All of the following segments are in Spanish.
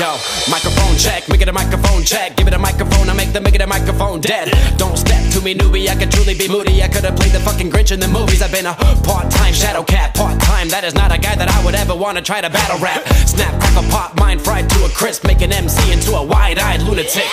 Yo, microphone check, make it a microphone check. Give it a microphone, I make the microphone dead. Don't step to me, newbie, I could truly be moody. I could have played the fucking Grinch in the movies. I've been a part-time shadow cat, part-time. That is not a guy that I would ever want to try to battle rap. Snap, crackle, pop, mind fried to a crisp. Make an MC into a wide-eyed lunatic.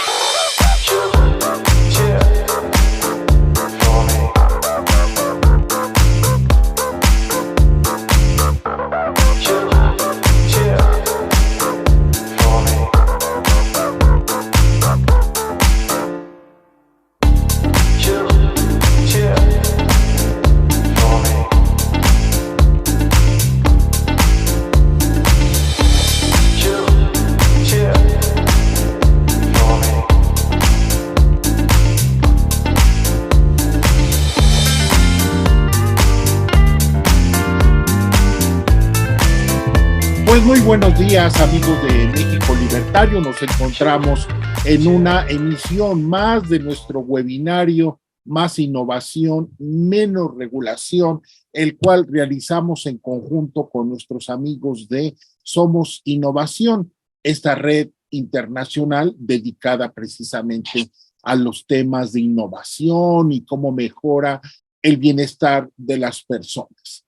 Pues muy buenos días, amigos de México Libertario. Nos encontramos en una emisión más de nuestro webinario Más Innovación, Menos Regulación, el cual realizamos en conjunto con nuestros amigos de Somos Innovación, esta red internacional dedicada precisamente a los temas de innovación y cómo mejora el bienestar de las personas.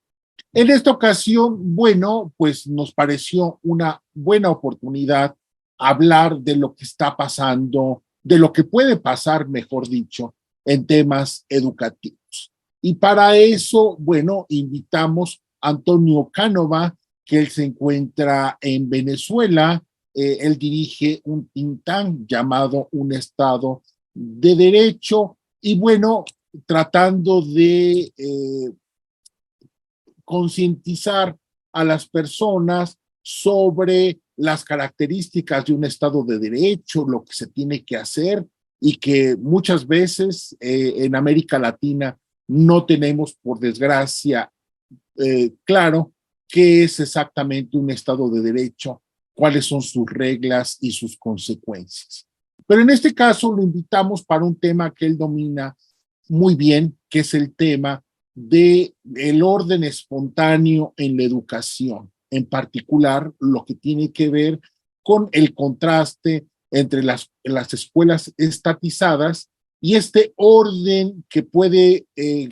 En esta ocasión, bueno, pues nos pareció una buena oportunidad hablar de lo que está pasando, de lo que puede pasar, mejor dicho, en temas educativos. Y para eso, bueno, invitamos a Antonio Cánova, que él se encuentra en Venezuela. Él dirige un think tank llamado Un Estado de Derecho y, bueno, tratando de concientizar a las personas sobre las características de un Estado de Derecho, lo que se tiene que hacer y que muchas veces en América Latina no tenemos, por desgracia, claro qué es exactamente un Estado de Derecho, cuáles son sus reglas y sus consecuencias. Pero en este caso lo invitamos para un tema que él domina muy bien, que es el tema del orden espontáneo en la educación, en particular lo que tiene que ver con el contraste entre las escuelas estatizadas y este orden que puede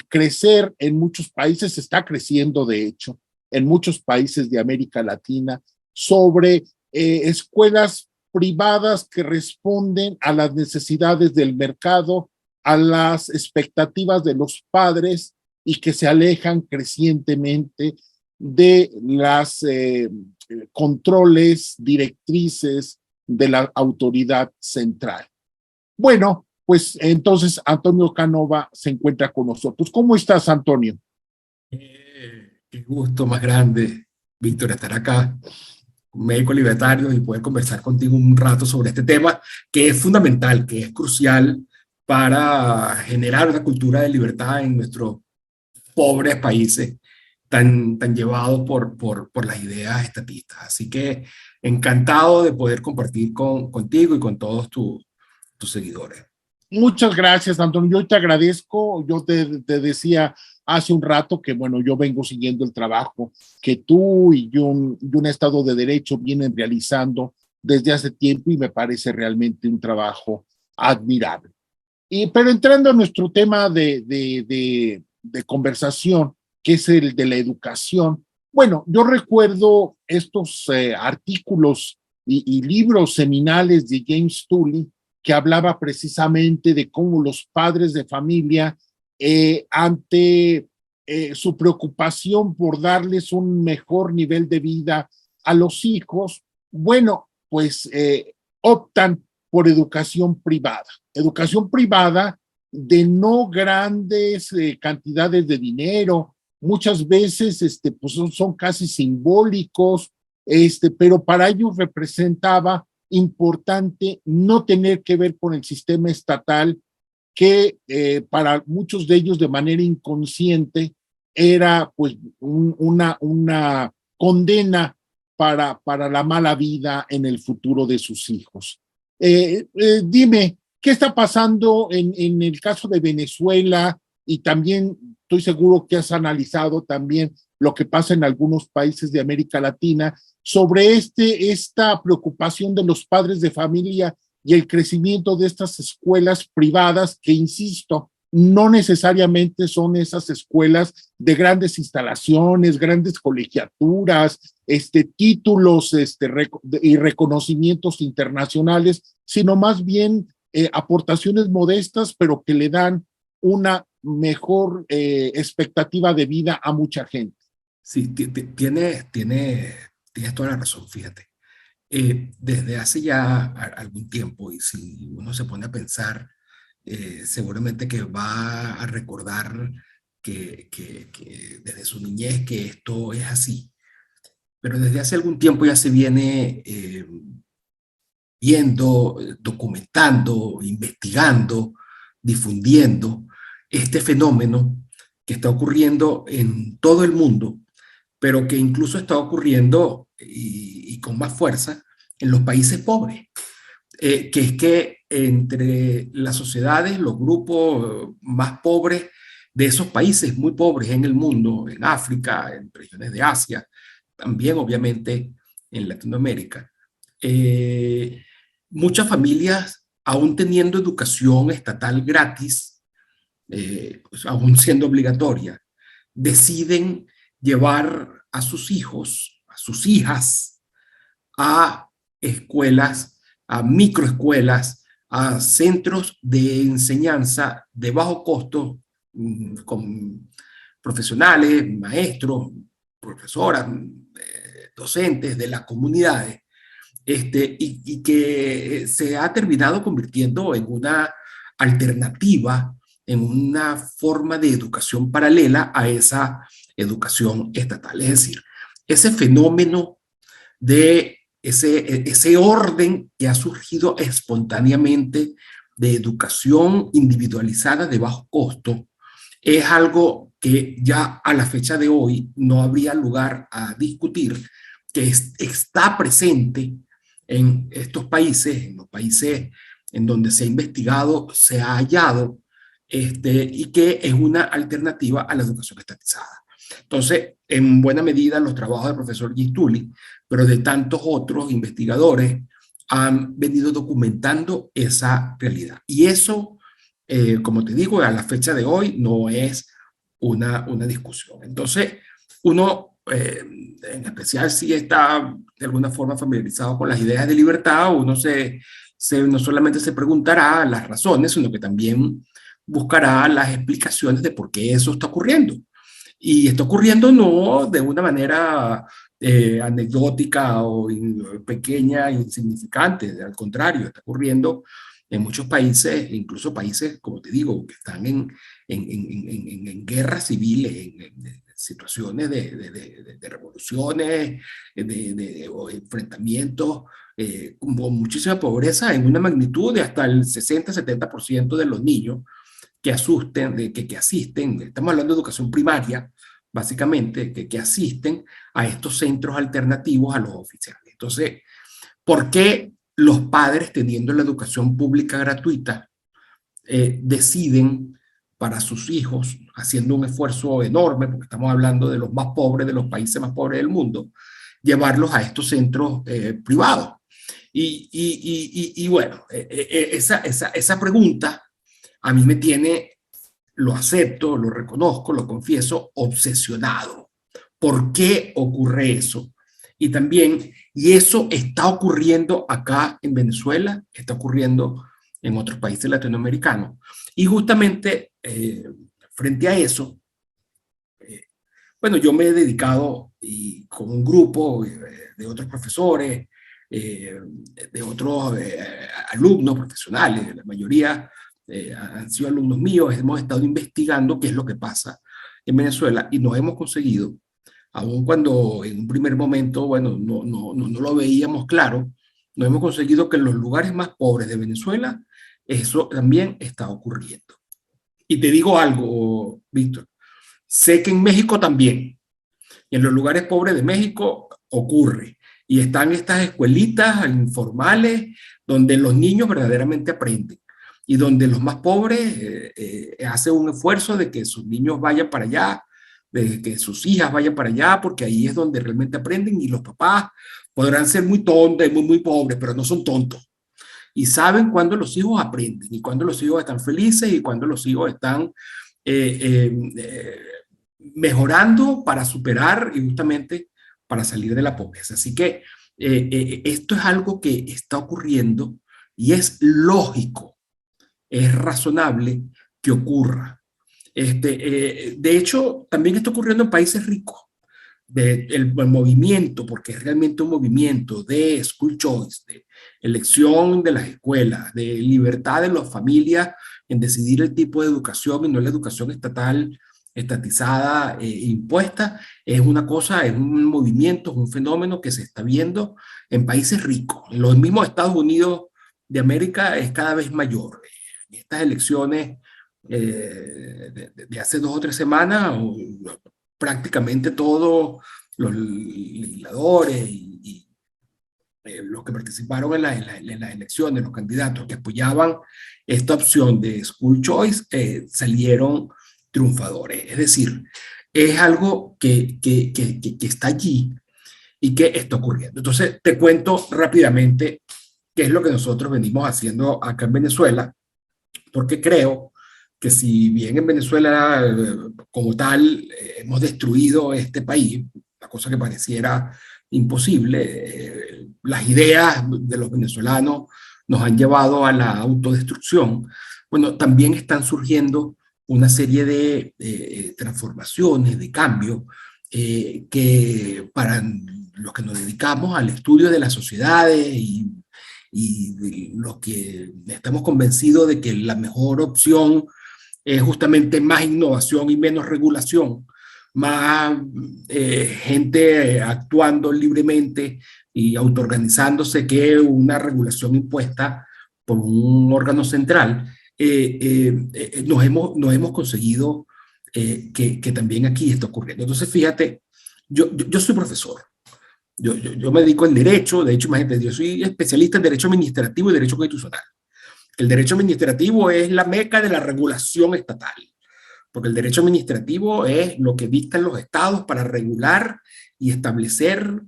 crecer en muchos países, está creciendo de hecho, en muchos países de América Latina, sobre escuelas privadas que responden a las necesidades del mercado, a las expectativas de los padres y que se alejan crecientemente de las controles, directrices de la autoridad central. Bueno, pues entonces Antonio Cánova se encuentra con nosotros. ¿Cómo estás, Antonio? Qué gusto más grande, Víctor, estar acá, médico libertario, y poder conversar contigo un rato sobre este tema que es fundamental, que es crucial para generar una cultura de libertad en nuestros pobres países tan llevados por las ideas estatistas. Así que encantado de poder compartir contigo y con todos tus seguidores. Muchas gracias, Antonio. Yo te agradezco. Yo te decía hace un rato que, bueno, yo vengo siguiendo el trabajo que tú y un Estado de Derecho vienen realizando desde hace tiempo y me parece realmente un trabajo admirable. Pero entrando a nuestro tema de conversación, que es el de la educación, bueno, yo recuerdo estos artículos y libros seminales de James Tully que hablaba precisamente de cómo los padres de familia, ante su preocupación por darles un mejor nivel de vida a los hijos, bueno, pues optan por educación privada de no grandes cantidades de dinero, muchas veces pues son casi simbólicos, pero para ellos representaba importante no tener que ver con el sistema estatal que para muchos de ellos de manera inconsciente era pues una condena para la mala vida en el futuro de sus hijos. Dime, ¿qué está pasando en el caso de Venezuela? Y también estoy seguro que has analizado también lo que pasa en algunos países de América Latina, sobre esta preocupación de los padres de familia y el crecimiento de estas escuelas privadas que, insisto, no necesariamente son esas escuelas de grandes instalaciones, grandes colegiaturas, títulos y reconocimientos internacionales, sino más bien aportaciones modestas, pero que le dan una mejor expectativa de vida a mucha gente. Sí, tienes toda la razón, fíjate. Desde hace ya algún tiempo, y si uno se pone a pensar, seguramente que va a recordar que desde su niñez que esto es así. Pero desde hace algún tiempo ya se viene viendo, documentando, investigando, difundiendo este fenómeno que está ocurriendo en todo el mundo, pero que incluso está ocurriendo y con más fuerza en los países pobres, que es que entre las sociedades, los grupos más pobres de esos países muy pobres en el mundo, en África, en regiones de Asia, también obviamente en Latinoamérica, muchas familias, aún teniendo educación estatal gratis, pues, aún siendo obligatoria, deciden llevar a sus hijos, a sus hijas, a escuelas, a microescuelas, a centros de enseñanza de bajo costo, con profesionales, maestros, profesoras, docentes de las comunidades, y que se ha terminado convirtiendo en una alternativa, en una forma de educación paralela a esa educación estatal. Es decir, ese fenómeno de ese orden que ha surgido espontáneamente de educación individualizada de bajo costo es algo que ya a la fecha de hoy no habría lugar a discutir, que está presente en estos países, en los países en donde se ha investigado, se ha hallado, y que es una alternativa a la educación estatizada. Entonces, en buena medida, los trabajos del profesor Gittuli, pero de tantos otros investigadores, han venido documentando esa realidad. Y eso, como te digo, a la fecha de hoy no es una discusión. Entonces, uno, en especial si está de alguna forma familiarizado con las ideas de libertad, uno no solamente se preguntará las razones, sino que también buscará las explicaciones de por qué eso está ocurriendo. Y está ocurriendo no de una manera anecdótica o pequeña, insignificante, al contrario, está ocurriendo en muchos países, incluso países, como te digo, que están en guerras civiles, en situaciones de revoluciones, o enfrentamientos, con muchísima pobreza, en una magnitud de hasta el 60-70% de los niños que asisten, estamos hablando de educación primaria, básicamente, que asisten a estos centros alternativos a los oficiales. Entonces, ¿por qué los padres, teniendo la educación pública gratuita, deciden para sus hijos, haciendo un esfuerzo enorme, porque estamos hablando de los más pobres, de los países más pobres del mundo, llevarlos a estos centros privados? Y bueno, esa pregunta a mí me tiene, lo acepto, lo reconozco, lo confieso, obsesionado. ¿Por qué ocurre eso? Y también, y eso está ocurriendo acá en Venezuela, está ocurriendo en otros países latinoamericanos. Y justamente frente a eso, bueno, yo me he dedicado y con un grupo de otros profesores, de otros alumnos profesionales, la mayoría han sido alumnos míos, hemos estado investigando qué es lo que pasa en Venezuela y nos hemos conseguido, aun cuando en un primer momento, bueno, no lo veíamos claro, nos hemos conseguido que en los lugares más pobres de Venezuela eso también está ocurriendo. Y te digo algo, Víctor, sé que en México también, en los lugares pobres de México ocurre, y están estas escuelitas informales donde los niños verdaderamente aprenden, y donde los más pobres hacen un esfuerzo de que sus niños vayan para allá de que sus hijas vayan para allá, porque ahí es donde realmente aprenden, y los papás podrán ser muy tontos y muy, muy pobres, pero no son tontos. Y saben cuándo los hijos aprenden, y cuándo los hijos están felices, y cuándo los hijos están eh, eh, eh, mejorando para superar y justamente para salir de la pobreza. Así que esto es algo que está ocurriendo y es lógico, es razonable que ocurra. De hecho, también está ocurriendo en países ricos. El movimiento, porque es realmente un movimiento de school choice, de elección de las escuelas, de libertad de las familias en decidir el tipo de educación y no la educación estatal, estatizada, impuesta, es una cosa, es un movimiento, es un fenómeno que se está viendo en países ricos. En los mismos Estados Unidos de América es cada vez mayor. Estas elecciones de hace 2 o 3 semanas, prácticamente todos los legisladores y los que participaron en las elecciones, los candidatos que apoyaban esta opción de school choice, salieron triunfadores. Es decir, es algo que está allí y que está ocurriendo. Entonces, te cuento rápidamente qué es lo que nosotros venimos haciendo acá en Venezuela, porque creo que si bien en Venezuela como tal hemos destruido este país, la cosa que pareciera imposible, las ideas de los venezolanos nos han llevado a la autodestrucción, bueno, también están surgiendo una serie de transformaciones, de cambios, que para los que nos dedicamos al estudio de las sociedades y los que estamos convencidos de que la mejor opción es justamente más innovación y menos regulación, más gente actuando libremente y autoorganizándose que una regulación impuesta por un órgano central, nos hemos conseguido que también aquí está ocurriendo. Entonces, fíjate, yo soy profesor. Yo me dedico al derecho, de hecho, imagínate, yo soy especialista en derecho administrativo y derecho constitucional. El derecho administrativo es la meca de la regulación estatal, porque el derecho administrativo es lo que dictan los estados para regular y establecer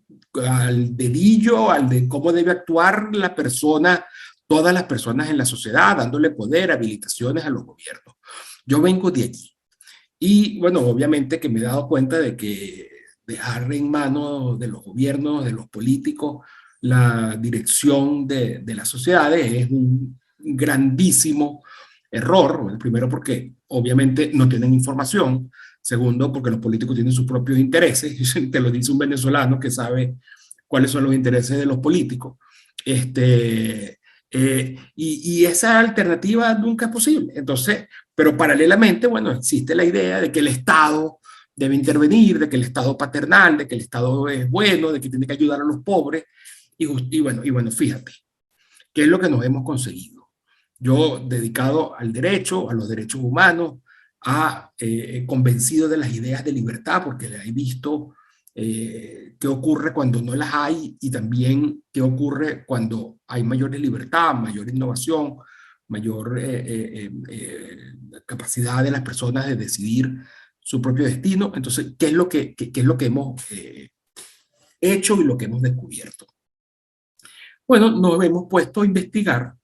al dedillo, de cómo debe actuar la persona, todas las personas en la sociedad, dándole poder, habilitaciones a los gobiernos. Yo vengo de allí. Y bueno, obviamente que me he dado cuenta de que dejar en manos de los gobiernos, de los políticos, la dirección de las sociedades es un grandísimo error. Bueno, primero porque obviamente no tienen información. Segundo, porque los políticos tienen sus propios intereses. Te lo dice un venezolano que sabe cuáles son los intereses de los políticos. Y esa alternativa nunca es posible. Entonces, pero paralelamente, bueno, existe la idea de que el Estado debe intervenir, de que el Estado paternal, de que el Estado es bueno, de que tiene que ayudar a los pobres. Y bueno, fíjate, ¿qué es lo que nos hemos conseguido? Yo, dedicado al derecho, a los derechos humanos, convencido de las ideas de libertad, porque he visto qué ocurre cuando no las hay y también qué ocurre cuando hay mayor libertad, mayor innovación, mayor capacidad de las personas de decidir su propio destino. Entonces, ¿qué es lo que hemos hecho y lo que hemos descubierto? Bueno, nos hemos puesto a investigar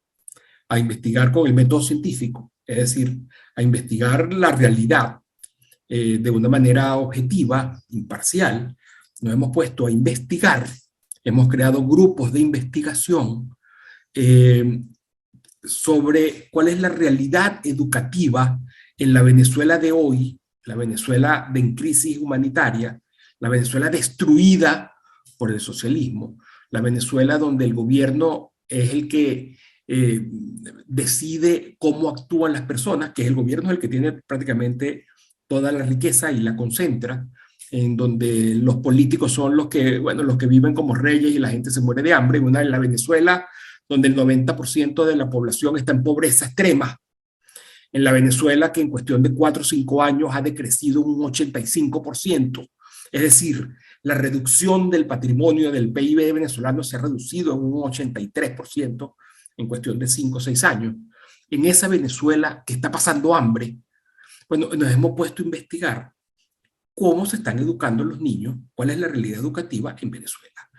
con el método científico, es decir, a investigar la realidad de una manera objetiva, imparcial. Nos hemos puesto a investigar, hemos creado grupos de investigación sobre cuál es la realidad educativa en la Venezuela de hoy, la Venezuela en crisis humanitaria, la Venezuela destruida por el socialismo, la Venezuela donde el gobierno es el que decide cómo actúan las personas, que es el gobierno el que tiene prácticamente toda la riqueza y la concentra, en donde los políticos son los que viven como reyes y la gente se muere de hambre. Una en la Venezuela donde el 90% de la población está en pobreza extrema, en la Venezuela que en cuestión de 4 o 5 años ha decrecido un 85%, es decir, la reducción del patrimonio del PIB venezolano se ha reducido en un 83% en cuestión de 5 o 6 años. En esa Venezuela que está pasando hambre, bueno, nos hemos puesto a investigar cómo se están educando los niños, cuál es la realidad educativa en Venezuela.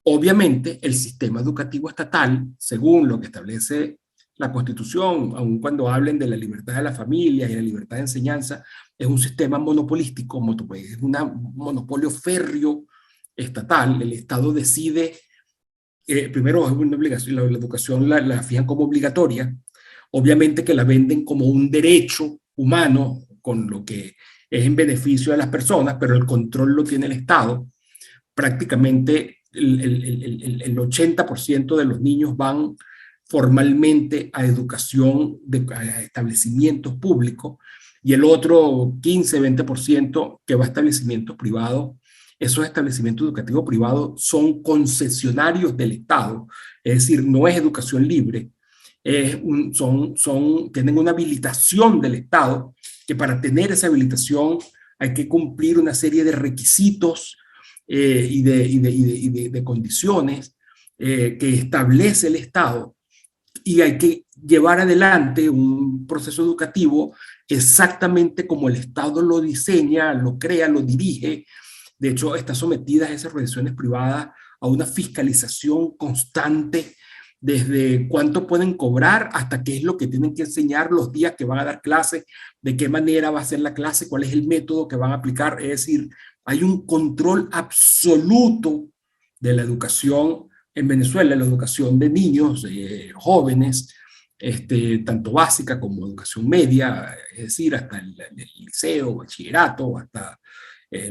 Obviamente, el sistema educativo estatal, según lo que establece la Constitución, aun cuando hablen de la libertad de la familia y la libertad de enseñanza, es un sistema monopolístico, es un monopolio férreo estatal. El Estado decide, primero es una obligación, la educación la fijan como obligatoria, obviamente que la venden como un derecho humano, con lo que es en beneficio de las personas, pero el control lo tiene el Estado. Prácticamente el 80% de los niños van formalmente a educación, a establecimientos públicos, y el otro 15-20% que va a establecimientos privados. Esos establecimientos educativos privados son concesionarios del Estado, es decir, no es educación libre, tienen una habilitación del Estado, que para tener esa habilitación hay que cumplir una serie de requisitos y de condiciones que establece el Estado, y hay que llevar adelante un proceso educativo exactamente como el Estado lo diseña, lo crea, lo dirige. De hecho, está sometida a esas organizaciones privadas a una fiscalización constante, desde cuánto pueden cobrar hasta qué es lo que tienen que enseñar, los días que van a dar clases, de qué manera va a ser la clase, cuál es el método que van a aplicar. Es decir, hay un control absoluto de la educación en Venezuela, la educación de niños, jóvenes, tanto básica como educación media, es decir, hasta el liceo, bachillerato, hasta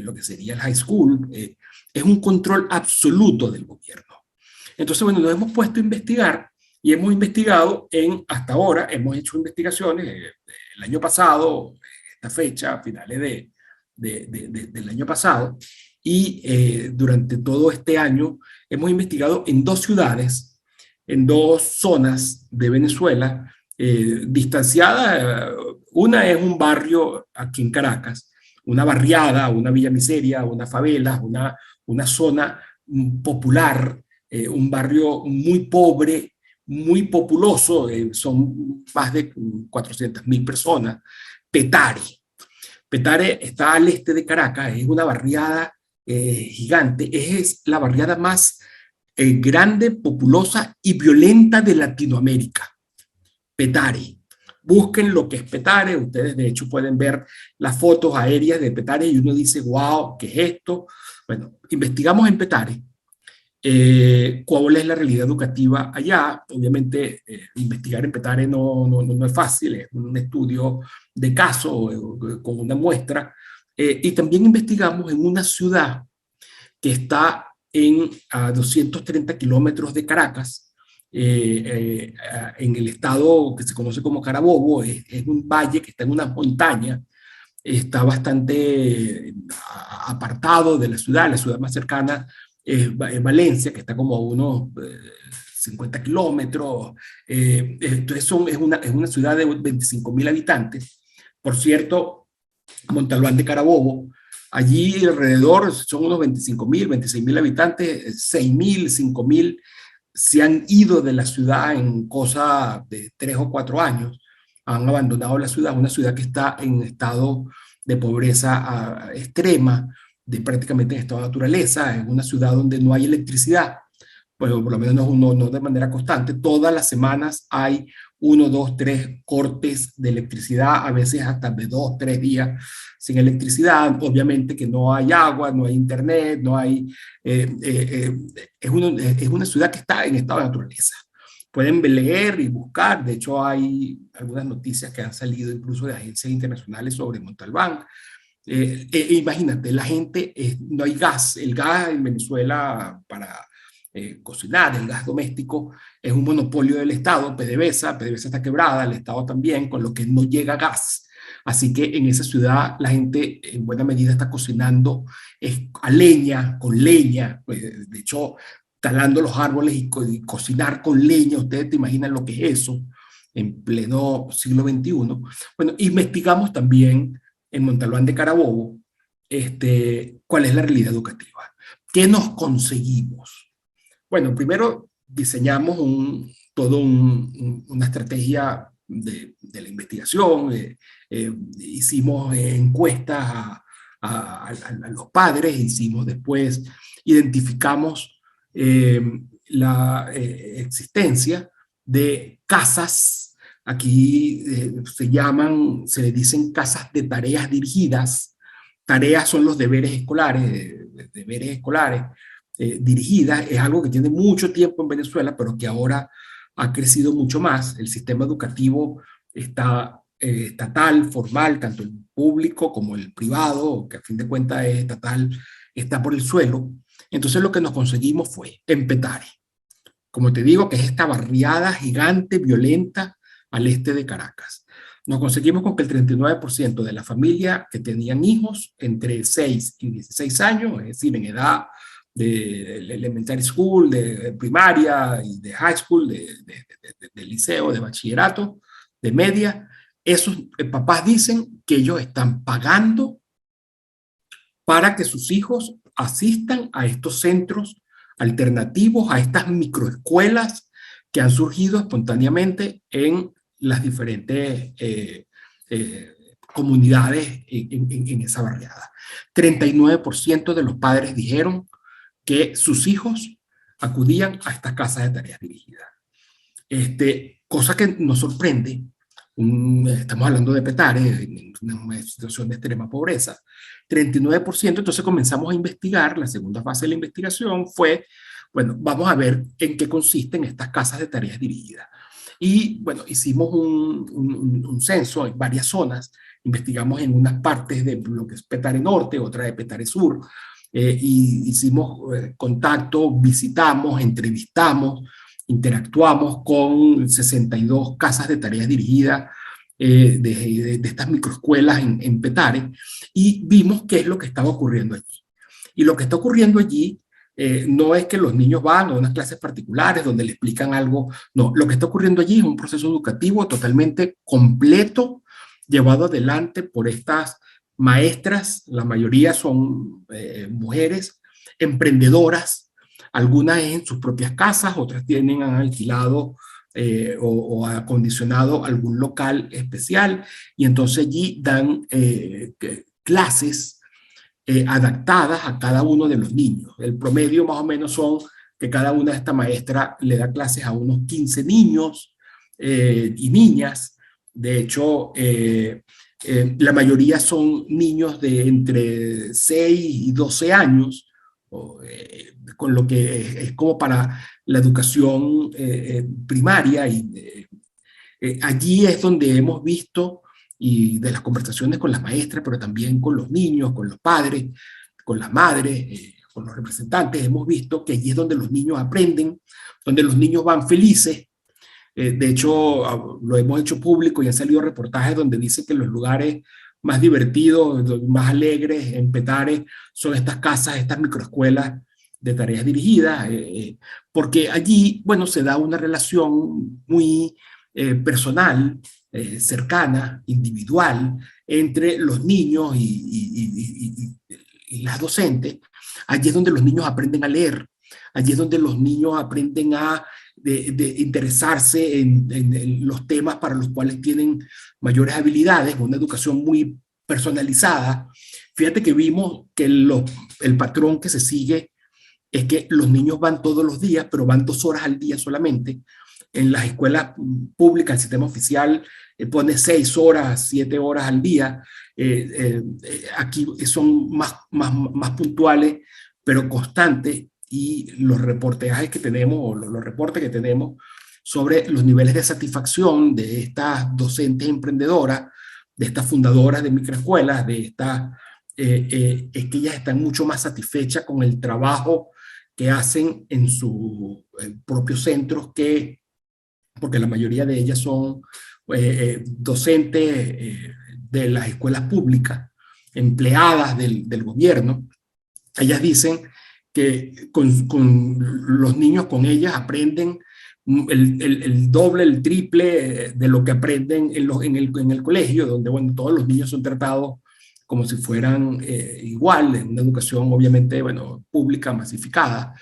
lo que sería el high school. Es un control absoluto del gobierno. Entonces, bueno, nos hemos puesto a investigar y hemos investigado hasta ahora, hemos hecho investigaciones el año pasado, esta fecha, a finales del año pasado, y durante todo este año hemos investigado en 2 ciudades, en 2 zonas de Venezuela, distanciadas. Una es un barrio aquí en Caracas, una barriada, una villa miseria, una favela, una zona popular, un barrio muy pobre, muy populoso, son más de 400.000 personas. Petare. Petare está al este de Caracas, es una barriada gigante, es la barriada más grande, populosa y violenta de Latinoamérica. Petare. Busquen lo que es Petare, ustedes de hecho pueden ver las fotos aéreas de Petare y uno dice, wow, ¿qué es esto? Bueno, investigamos en Petare cuál es la realidad educativa allá. Obviamente, investigar en Petare no es fácil, es un estudio de caso con una muestra. Y también investigamos en una ciudad que está a 230 kilómetros de Caracas, en el estado que se conoce como Carabobo. Es un valle que está en una montaña, está bastante apartado de la ciudad más cercana es Valencia, que está como a unos 50 kilómetros. Entonces es una ciudad de 25.000 habitantes. Por cierto, Montalbán de Carabobo, allí alrededor son unos 25.000, 26.000 habitantes, 6.000, 5.000 se han ido de la ciudad en cosa de 3 o 4 años, han abandonado la ciudad, una ciudad que está en estado de pobreza extrema, prácticamente en estado de naturaleza, en una ciudad donde no hay electricidad, bueno, por lo menos no de manera constante. Todas las semanas hay 1, 2, 3 cortes de electricidad, a veces hasta de 2, 3 días sin electricidad. Obviamente que no hay agua, no hay internet, no hay... es una ciudad que está en estado de naturaleza. Pueden leer y buscar, de hecho hay algunas noticias que han salido incluso de agencias internacionales sobre Montalbán. Imagínate, la gente, no hay gas, el gas en Venezuela para cocinar, el gas doméstico es un monopolio del Estado. PDVSA está quebrada, el Estado también, con lo que no llega gas. Así que en esa ciudad la gente en buena medida está cocinando a leña, con leña, pues, de hecho talando los árboles y cocinar con leña. Ustedes te imaginan lo que es eso en pleno siglo XXI. Bueno, investigamos también en Montalbán de Carabobo cuál es la realidad educativa. ¿Qué nos conseguimos? Bueno, primero diseñamos una estrategia de la investigación, hicimos encuestas a los padres, identificamos la existencia de casas, aquí se le dicen casas de tareas dirigidas. Tareas son los deberes escolares, dirigidas. Es algo que tiene mucho tiempo en Venezuela, pero que ahora ha crecido mucho más. El sistema educativo está estatal, formal, tanto el público como el privado, que a fin de cuentas es estatal, está por el suelo. Entonces lo que nos conseguimos fue en Petare, como te digo, que es esta barriada gigante, violenta, al este de Caracas. Nos conseguimos con que el 39% de la familia que tenían hijos entre 6 y 16 años, es decir, en edad de elementary school, de primaria y de high school, de liceo, de bachillerato, de media, esos papás dicen que ellos están pagando para que sus hijos asistan a estos centros alternativos, a estas microescuelas que han surgido espontáneamente en las diferentes comunidades en esa barriada. 39% de los padres dijeron que sus hijos acudían a estas casas de tareas dirigidas. Cosa que nos sorprende. Estamos hablando de Petare, en una situación de extrema pobreza. 39%, entonces comenzamos a investigar. La segunda fase de la investigación fue, bueno, vamos a ver en qué consisten estas casas de tareas dirigidas. Y bueno, hicimos un censo en varias zonas, investigamos en unas partes de lo que es Petare Norte, otra de Petare Sur, y hicimos contacto, visitamos, entrevistamos, interactuamos con 62 casas de tareas dirigidas de estas microescuelas en Petare, y vimos qué es lo que estaba ocurriendo allí. Y lo que está ocurriendo allí no es que los niños van a unas clases particulares donde le explican algo, no, lo que está ocurriendo allí es un proceso educativo totalmente completo, llevado adelante por estas maestras, la mayoría son mujeres, emprendedoras, algunas en sus propias casas, otras han alquilado o acondicionado algún local especial, y entonces allí dan clases adaptadas a cada uno de los niños. El promedio más o menos son que cada una de estas maestras le da clases a unos 15 niños y niñas. De hecho, la mayoría son niños de entre 6 y 12 años, con lo que es como para la educación primaria. Y allí es donde hemos visto, y de las conversaciones con las maestras, pero también con los niños, con los padres, con las madres, con los representantes, hemos visto que allí es donde los niños aprenden, donde los niños van felices. De hecho, lo hemos hecho público y han salido reportajes donde dicen que los lugares más divertidos, más alegres en Petare son estas casas, estas microescuelas de tareas dirigidas, porque allí, bueno, se da una relación muy personal, cercana, individual, entre los niños y las docentes. Allí es donde los niños aprenden a leer, allí es donde los niños aprenden a interesarse en los temas para los cuales tienen mayores habilidades, una educación muy personalizada. Fíjate que vimos que el patrón que se sigue es que los niños van todos los días, pero van 2 horas al día solamente. En las escuelas públicas, el sistema oficial pone 6 horas, 7 horas al día. Aquí son más puntuales, pero constantes. Y los reportajes que tenemos, o los reportes que tenemos sobre los niveles de satisfacción de estas docentes emprendedoras, de estas fundadoras de microescuelas, es que ellas están mucho más satisfechas con el trabajo que hacen en sus propios centros, porque la mayoría de ellas son docentes de las escuelas públicas, empleadas del gobierno. Ellas dicen que con los niños, con ellas, aprenden el doble, el triple de lo que aprenden en el colegio, donde, bueno, todos los niños son tratados como si fueran igual, en una educación obviamente, bueno, pública, masificada,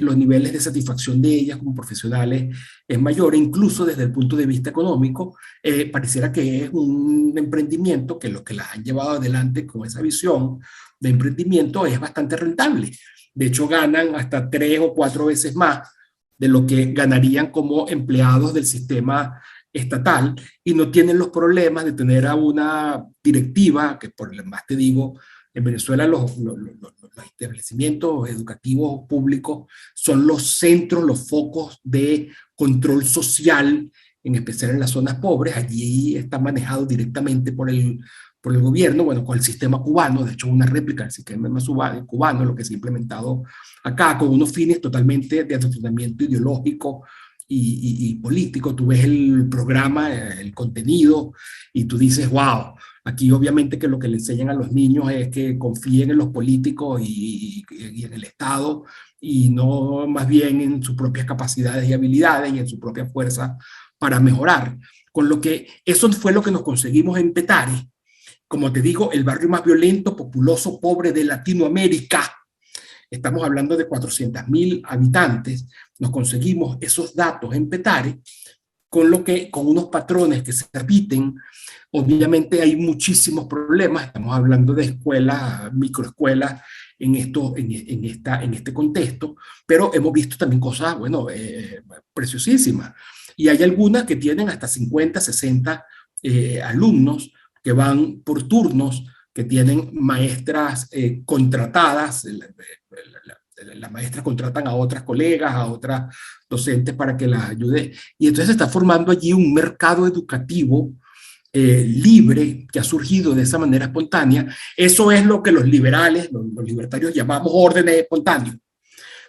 los niveles de satisfacción de ellas como profesionales es mayor, e incluso desde el punto de vista económico, pareciera que es un emprendimiento que los que las han llevado adelante con esa visión de emprendimiento es bastante rentable. De hecho, ganan hasta 3 o 4 veces más de lo que ganarían como empleados del sistema estatal, y no tienen los problemas de tener a una directiva, que por lo más te digo, en Venezuela los establecimientos educativos públicos son los centros, los focos de control social, en especial en las zonas pobres. Allí está manejado directamente por el gobierno, bueno, con el sistema cubano, de hecho una réplica del sistema cubano, lo que se ha implementado acá, con unos fines totalmente de adoctrinamiento ideológico y político. Tú ves el programa, el contenido, y tú dices, wow, aquí obviamente que lo que le enseñan a los niños es que confíen en los políticos y en el Estado, y no más bien en sus propias capacidades y habilidades y en su propia fuerza para mejorar. Con lo que eso fue lo que nos conseguimos en Petare, como te digo, el barrio más violento, populoso, pobre de Latinoamérica. Estamos hablando de 400.000 habitantes. Nos conseguimos esos datos en Petare, con unos patrones que se repiten. Obviamente hay muchísimos problemas. Estamos hablando de escuelas, microescuelas en este contexto, pero hemos visto también cosas, bueno, preciosísimas. Y hay algunas que tienen hasta 50, 60 alumnos que van por turnos, que tienen maestras contratadas. Las maestras contratan a otras colegas, a otras docentes para que las ayude. Y entonces se está formando allí un mercado educativo libre, que ha surgido de esa manera espontánea. Eso es lo que los liberales, los libertarios llamamos órdenes espontáneos.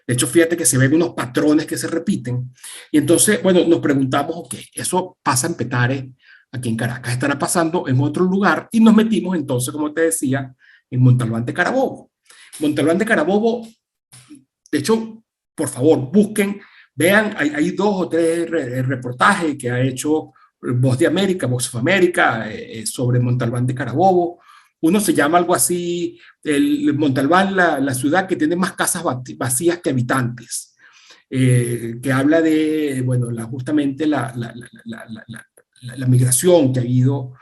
De hecho, fíjate que se ven unos patrones que se repiten. Y entonces, bueno, nos preguntamos, ok, eso pasa en Petare, aquí en Caracas, estará pasando en otro lugar, y nos metimos entonces, como te decía, en Montalbán de Carabobo. Montalbán de Carabobo, de hecho, por favor, busquen, vean, hay 2 o 3 reportajes que ha hecho Voz de América, Vox of America, sobre Montalbán de Carabobo. Uno se llama algo así, el Montalbán, la ciudad que tiene más casas vacías que habitantes, que habla de, bueno, justamente la migración que ha ido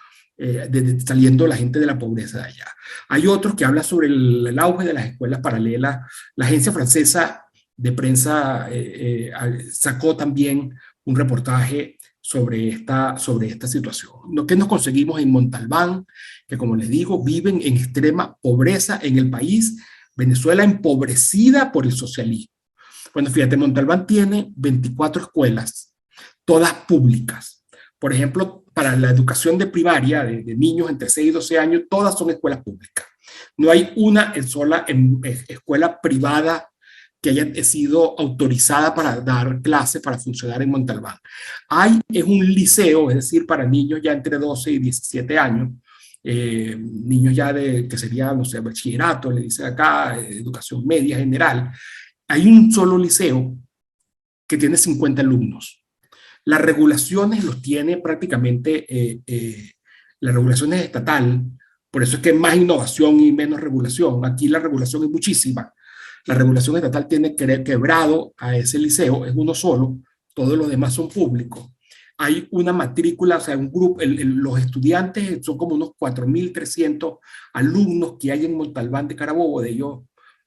saliendo la gente de la pobreza de allá. Hay otros que hablan sobre el auge de las escuelas paralelas. La agencia francesa de prensa sacó también un reportaje sobre esta situación. Lo que nos conseguimos en Montalbán, que como les digo, viven en extrema pobreza en el país, Venezuela empobrecida por el socialismo. Bueno, fíjate, Montalbán tiene 24 escuelas, todas públicas. Por ejemplo, para la educación de primaria de niños entre 6 y 12 años, todas son escuelas públicas. No hay una sola escuela privada que haya sido autorizada para dar clases, para funcionar en Montalbán. Es un liceo, es decir, para niños ya entre 12 y 17 años, niños ya que sería, no sé, bachillerato, le dice acá, educación media general. Hay un solo liceo que tiene 50 alumnos. Las regulaciones los tiene prácticamente, las regulaciones estatal, por eso es que hay más innovación y menos regulación. Aquí la regulación es muchísima. La regulación estatal tiene quebrado a ese liceo, es uno solo, todos los demás son públicos. Hay una matrícula, o sea, un grupo, los estudiantes son como unos 4.300 alumnos que hay en Montalbán de Carabobo, de ellos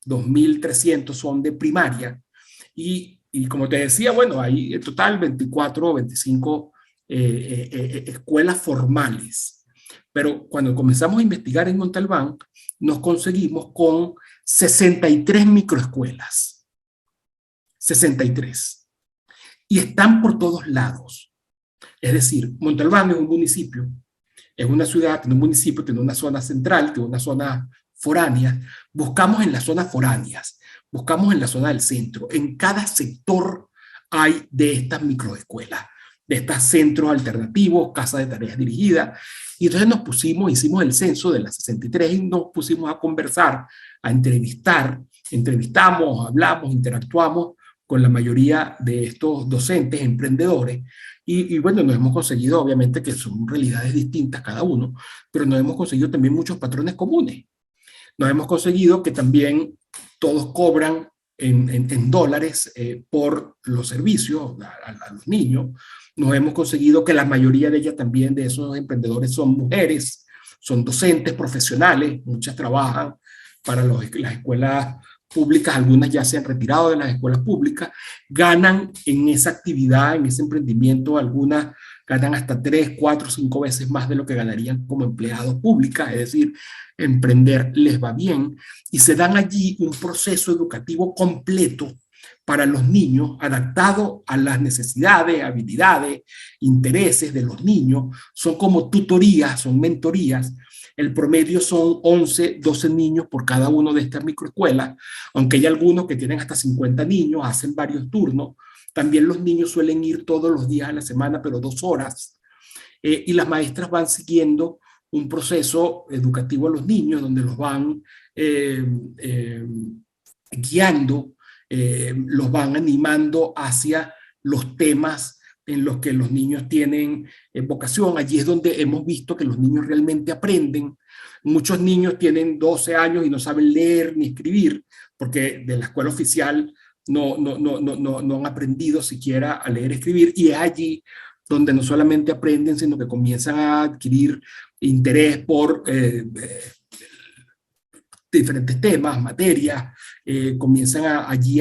2.300 son de primaria. Y como te decía, bueno, hay en total 24 o 25 escuelas formales. Pero cuando comenzamos a investigar en Montalbán, nos conseguimos con 63 microescuelas. 63. Y están por todos lados. Es decir, Montalbán es un municipio, es una ciudad, tiene un municipio, tiene una zona central, tiene una zona foránea. Buscamos en las zonas foráneas, buscamos en la zona del centro. En cada sector hay de estas microescuelas, de estos centros alternativos, casas de tareas dirigidas. Y entonces hicimos el censo de las 63 y nos pusimos a conversar, a entrevistar. Entrevistamos, hablamos, interactuamos con la mayoría de estos docentes, emprendedores, y bueno, nos hemos conseguido, obviamente que son realidades distintas cada uno, pero nos hemos conseguido también muchos patrones comunes. Nos hemos conseguido que también todos cobran en dólares por los servicios a los niños. Nos hemos conseguido que la mayoría de ellas también, de esos emprendedores, son mujeres, son docentes profesionales, muchas trabajan para las escuelas públicas, algunas ya se han retirado de las escuelas públicas, ganan en esa actividad, en ese emprendimiento, algunas ganan hasta 3, 4, 5 veces más de lo que ganarían como empleados públicos, es decir, emprender les va bien, y se dan allí un proceso educativo completo para los niños, adaptado a las necesidades, habilidades, intereses de los niños. Son como tutorías, son mentorías. El promedio son 11, 12 niños por cada uno de estas microescuelas, aunque hay algunos que tienen hasta 50 niños, hacen varios turnos. También los niños suelen ir todos los días a la semana, pero 2 horas. Y las maestras van siguiendo un proceso educativo a los niños, donde los van guiando, los van animando hacia los temas en los que los niños tienen vocación. Allí es donde hemos visto que los niños realmente aprenden. Muchos niños tienen 12 años y no saben leer ni escribir, porque de la escuela oficial no han aprendido siquiera a leer y escribir, y es allí donde no solamente aprenden, sino que comienzan a adquirir interés por diferentes temas, materias, comienzan allí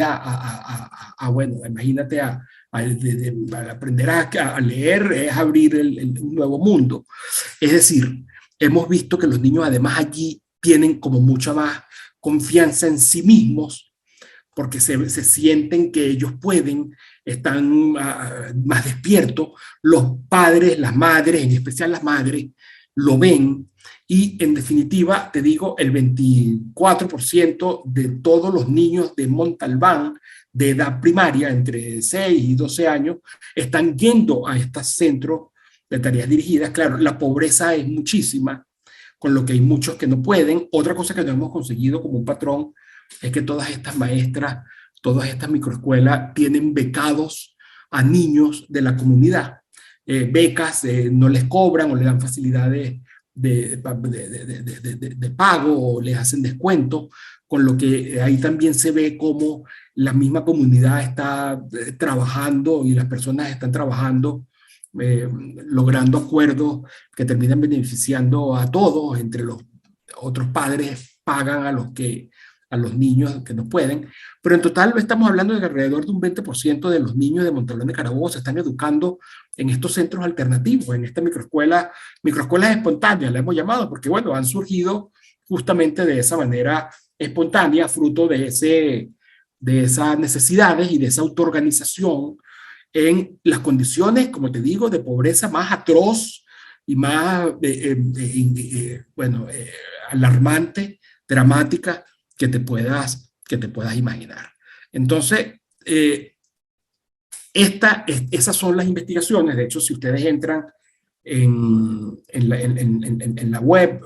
bueno, imagínate, a aprender a leer es abrir un nuevo mundo. Es decir, hemos visto que los niños además allí tienen como mucha más confianza en sí mismos, porque se sienten que ellos pueden, están más despiertos. Los padres, las madres, en especial las madres, lo ven, y en definitiva, te digo, el 24% de todos los niños de Montalbán de edad primaria, entre 6 y 12 años, están yendo a estos centros de tareas dirigidas. Claro, la pobreza es muchísima, con lo que hay muchos que no pueden. Otra cosa que no hemos conseguido como un patrón es que todas estas maestras, todas estas microescuelas tienen becados a niños de la comunidad. Becas no les cobran o les dan facilidades de pago o les hacen descuento, con lo que ahí también se ve cómo la misma comunidad está trabajando y las personas están trabajando, logrando acuerdos que terminan beneficiando a todos. Entre los otros padres pagan a los niños que no pueden, pero en total estamos hablando de que alrededor de un 20% de los niños de Montalbán de Carabobo se están educando en estos centros alternativos, en esta microescuelas espontáneas, la hemos llamado, porque bueno, han surgido justamente de esa manera espontánea, fruto de esas necesidades y de esa autoorganización en las condiciones, como te digo, de pobreza más atroz y más, alarmante, dramática, que te puedas imaginar. Entonces, esas son las investigaciones. De hecho, si ustedes entran en la web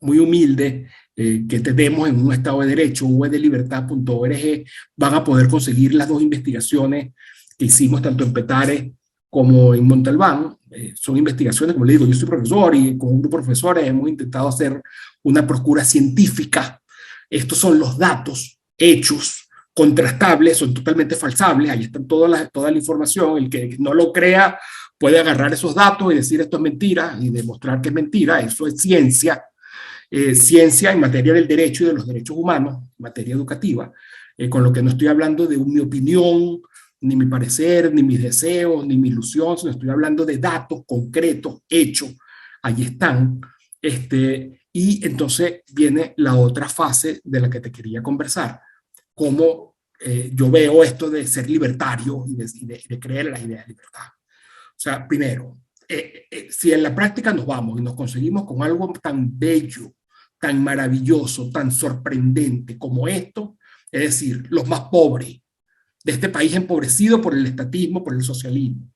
muy humilde que tenemos en un Estado de Derecho, www.libertad.org, van a poder conseguir las 2 investigaciones que hicimos tanto en Petare como en Montalbán. Son investigaciones, como le digo, yo soy profesor y con un grupo de profesores hemos intentado hacer una procura científica. Estos son los datos hechos, contrastables, son totalmente falsables. Ahí está toda la información. El que no lo crea puede agarrar esos datos y decir esto es mentira y demostrar que es mentira. Eso es ciencia. Ciencia en materia del derecho y de los derechos humanos, en materia educativa, con lo que no estoy hablando de mi opinión, ni mi parecer, ni mis deseos, ni mi ilusión, sino estoy hablando de datos concretos, hechos. Ahí están. Y entonces viene la otra fase de la que te quería conversar. Cómo yo veo esto de ser libertario y de creer en las ideas de libertad. O sea, primero, si en la práctica nos vamos y nos conseguimos con algo tan bello, tan maravilloso, tan sorprendente como esto, es decir, los más pobres de este país empobrecido por el estatismo, por el socialismo,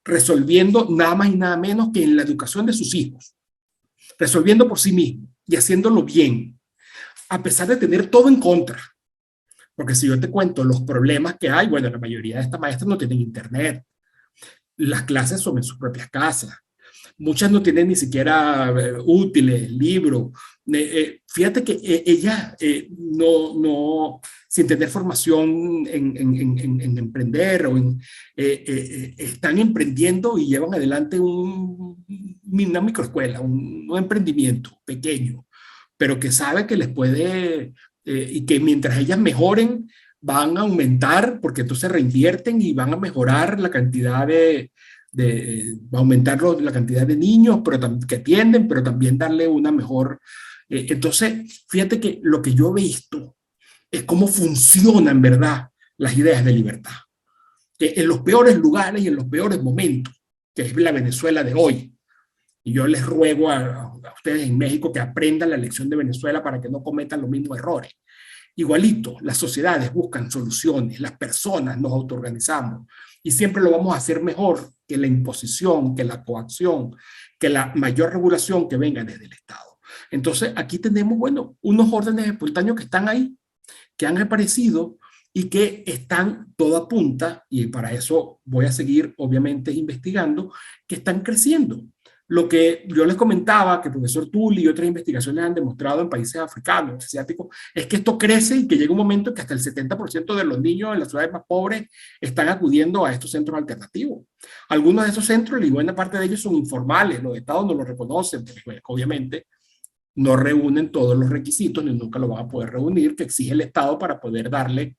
resolviendo nada más y nada menos que en la educación de sus hijos, resolviendo por sí mismo y haciéndolo bien, a pesar de tener todo en contra, Porque si yo te cuento los problemas que hay, bueno, la mayoría de estas maestras no tienen internet. Las clases son en sus propias casas. Muchas no tienen ni siquiera útiles, libros. Fíjate que ellas sin tener formación en emprender están emprendiendo y llevan adelante una microescuela, un emprendimiento pequeño, pero que sabe que les puede, y que mientras ellas mejoren, van a aumentar, porque entonces reinvierten y van a mejorar la cantidad va a aumentar la cantidad de niños que atienden, pero también darle una mejor. Entonces, fíjate que lo que yo he visto es cómo funcionan, ¿verdad?, las ideas de libertad. Que en los peores lugares y en los peores momentos, que es la Venezuela de hoy, y yo les ruego a ustedes en México que aprendan la lección de Venezuela para que no cometan los mismos errores. Igualito, las sociedades buscan soluciones, las personas nos autoorganizamos y siempre lo vamos a hacer mejor que la imposición, que la coacción, que la mayor regulación que venga desde el Estado. Entonces, aquí tenemos, bueno, unos órdenes espontáneos que están ahí, que han aparecido y que están todo a punta, y para eso voy a seguir, obviamente, investigando, que están creciendo. Lo que yo les comentaba, que el profesor Tully y otras investigaciones han demostrado en países africanos, asiáticos, es que esto crece y que llega un momento en que hasta el 70% de los niños en las ciudades más pobres están acudiendo a estos centros alternativos. Algunos de esos centros, y buena parte de ellos son informales, los estados no los reconocen, porque obviamente no reúnen todos los requisitos, ni nunca lo van a poder reunir, que exige el Estado para poder darle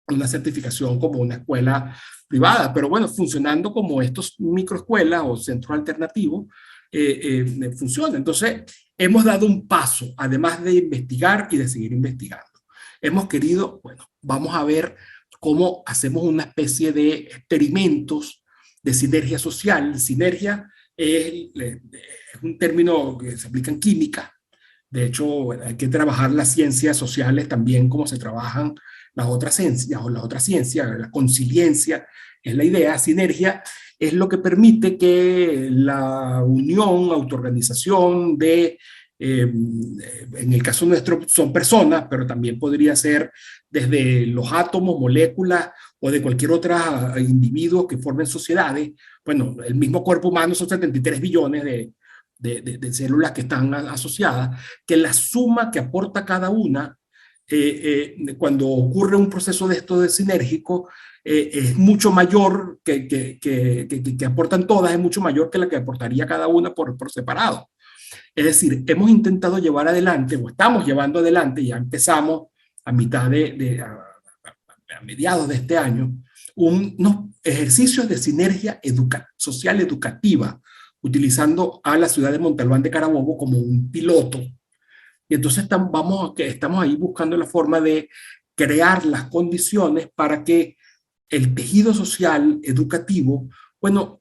una certificación como una escuela privada, pero bueno, funcionando como estos microescuelas o centros alternativos, funciona. Entonces, hemos dado un paso, además de investigar y de seguir investigando. Hemos querido, bueno, vamos a ver cómo hacemos una especie de experimentos de sinergia social. Sinergia es un término que se aplica en química. De hecho, hay que trabajar las ciencias sociales también como se trabajan las otras ciencias, la consiliencia es la idea, sinergia es lo que permite que la unión, autoorganización en el caso nuestro son personas, pero también podría ser desde los átomos, moléculas o de cualquier otro individuo que formen sociedades. Bueno, el mismo cuerpo humano son 73 billones de células que están asociadas, que la suma que aporta cada una cuando ocurre un proceso de esto de sinérgico es mucho mayor que aportan todas, es mucho mayor que la que aportaría cada una por separado. Es decir, hemos intentado llevar adelante, o estamos llevando adelante, ya empezamos a mitad a mediados de este año, unos ejercicios de sinergia social educativa, utilizando a la ciudad de Montalbán de Carabobo como un piloto. Y entonces estamos ahí buscando la forma de crear las condiciones para que el tejido social educativo, bueno,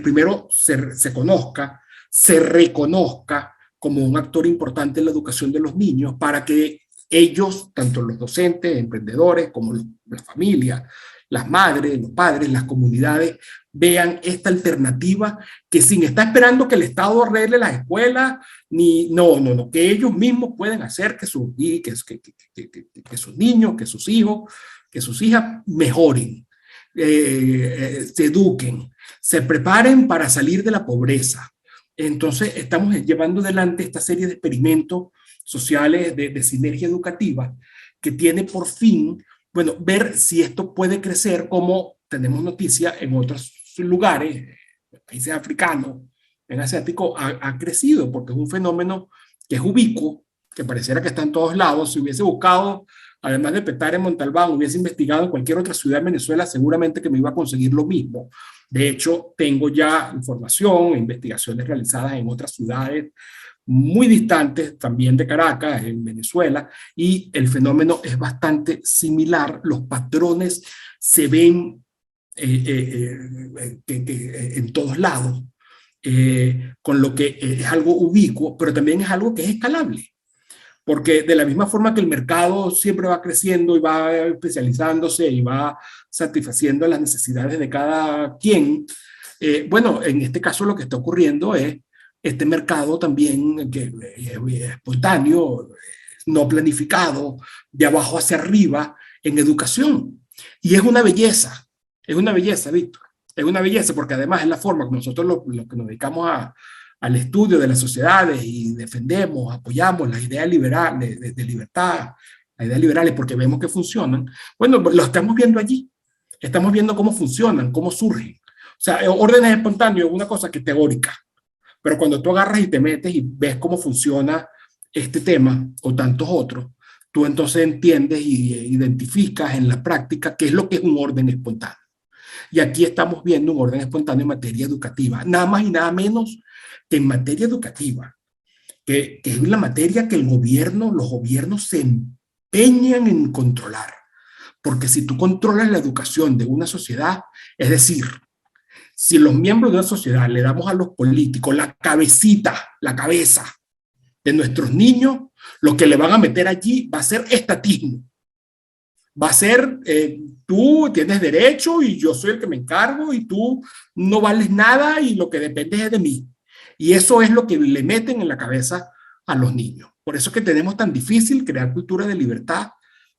primero se conozca, se reconozca como un actor importante en la educación de los niños, para que ellos, tanto los docentes, emprendedores, como las familias, las madres, los padres, las comunidades, vean esta alternativa que sin estar esperando que el Estado arregle las escuelas, que ellos mismos pueden hacer que sus niños, que sus hijos, que sus hijas mejoren, se eduquen, se preparen para salir de la pobreza. Entonces estamos llevando adelante esta serie de experimentos sociales de sinergia educativa que tiene por fin, bueno, ver si esto puede crecer, como tenemos noticia en otros lugares, países africanos, en asiático, ha crecido, porque es un fenómeno que es ubicuo, que pareciera que está en todos lados. Si hubiese buscado, además de Petare en Montalbán, hubiese investigado en cualquier otra ciudad de Venezuela, seguramente que me iba a conseguir lo mismo. De hecho, tengo ya información e investigaciones realizadas en otras ciudades muy distantes, también de Caracas, en Venezuela, y el fenómeno es bastante similar. Los patrones se ven en todos lados, con lo que es algo ubicuo, pero también es algo que es escalable. Porque de la misma forma que el mercado siempre va creciendo y va especializándose y va satisfaciendo las necesidades de cada quien, bueno, en este caso lo que está ocurriendo es este mercado también que es espontáneo, no planificado, de abajo hacia arriba en educación. Y es una belleza, Víctor. Es una belleza porque además es la forma que nosotros los que nos dedicamos al estudio de las sociedades y defendemos, apoyamos las ideas liberales de libertad, las ideas liberales porque vemos que funcionan. Bueno, lo estamos viendo allí. Estamos viendo cómo funcionan, cómo surgen. O sea, órdenes espontáneos es una cosa que es teórica, pero cuando tú agarras y te metes y ves cómo funciona este tema o tantos otros, tú entonces entiendes y identificas en la práctica qué es lo que es un orden espontáneo. Y aquí estamos viendo un orden espontáneo en materia educativa, nada más y nada menos que en materia educativa, que es la materia que los gobiernos se empeñan en controlar. Porque si tú controlas la educación de una sociedad, es decir, si los miembros de una sociedad le damos a los políticos la cabeza de nuestros niños, lo que le van a meter allí va a ser estatismo. Va a ser, tú tienes derecho y yo soy el que me encargo y tú no vales nada y lo que depende es de mí. Y eso es lo que le meten en la cabeza a los niños. Por eso es que tenemos tan difícil crear cultura de libertad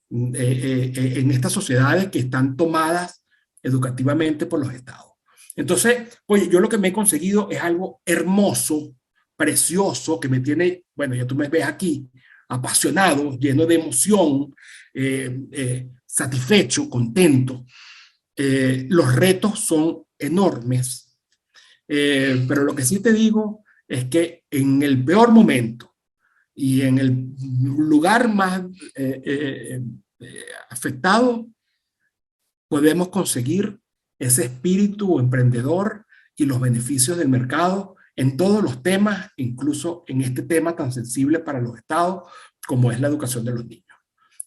en estas sociedades que están tomadas educativamente por los estados. Entonces, oye, yo lo que me he conseguido es algo hermoso, precioso, que me tiene, bueno, ya tú me ves aquí, apasionado, lleno de emoción, satisfecho, contento. Los retos son enormes, pero lo que sí te digo es que en el peor momento y en el lugar más afectado, podemos conseguir ese espíritu emprendedor y los beneficios del mercado en todos los temas, incluso en este tema tan sensible para los estados como es la educación de los niños.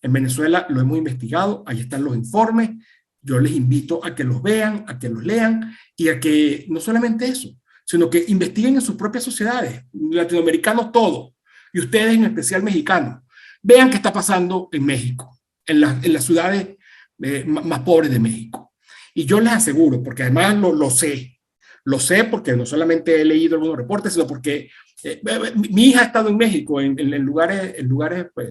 En Venezuela lo hemos investigado, ahí están los informes, yo les invito a que los vean, a que los lean y a que no solamente eso, sino que investiguen en sus propias sociedades, latinoamericanos todos, y ustedes en especial mexicanos, vean qué está pasando en México, en las ciudades más pobres de México. Y yo les aseguro, porque además lo sé porque no solamente he leído algunos reportes, sino porque mi hija ha estado en México, en lugares pues,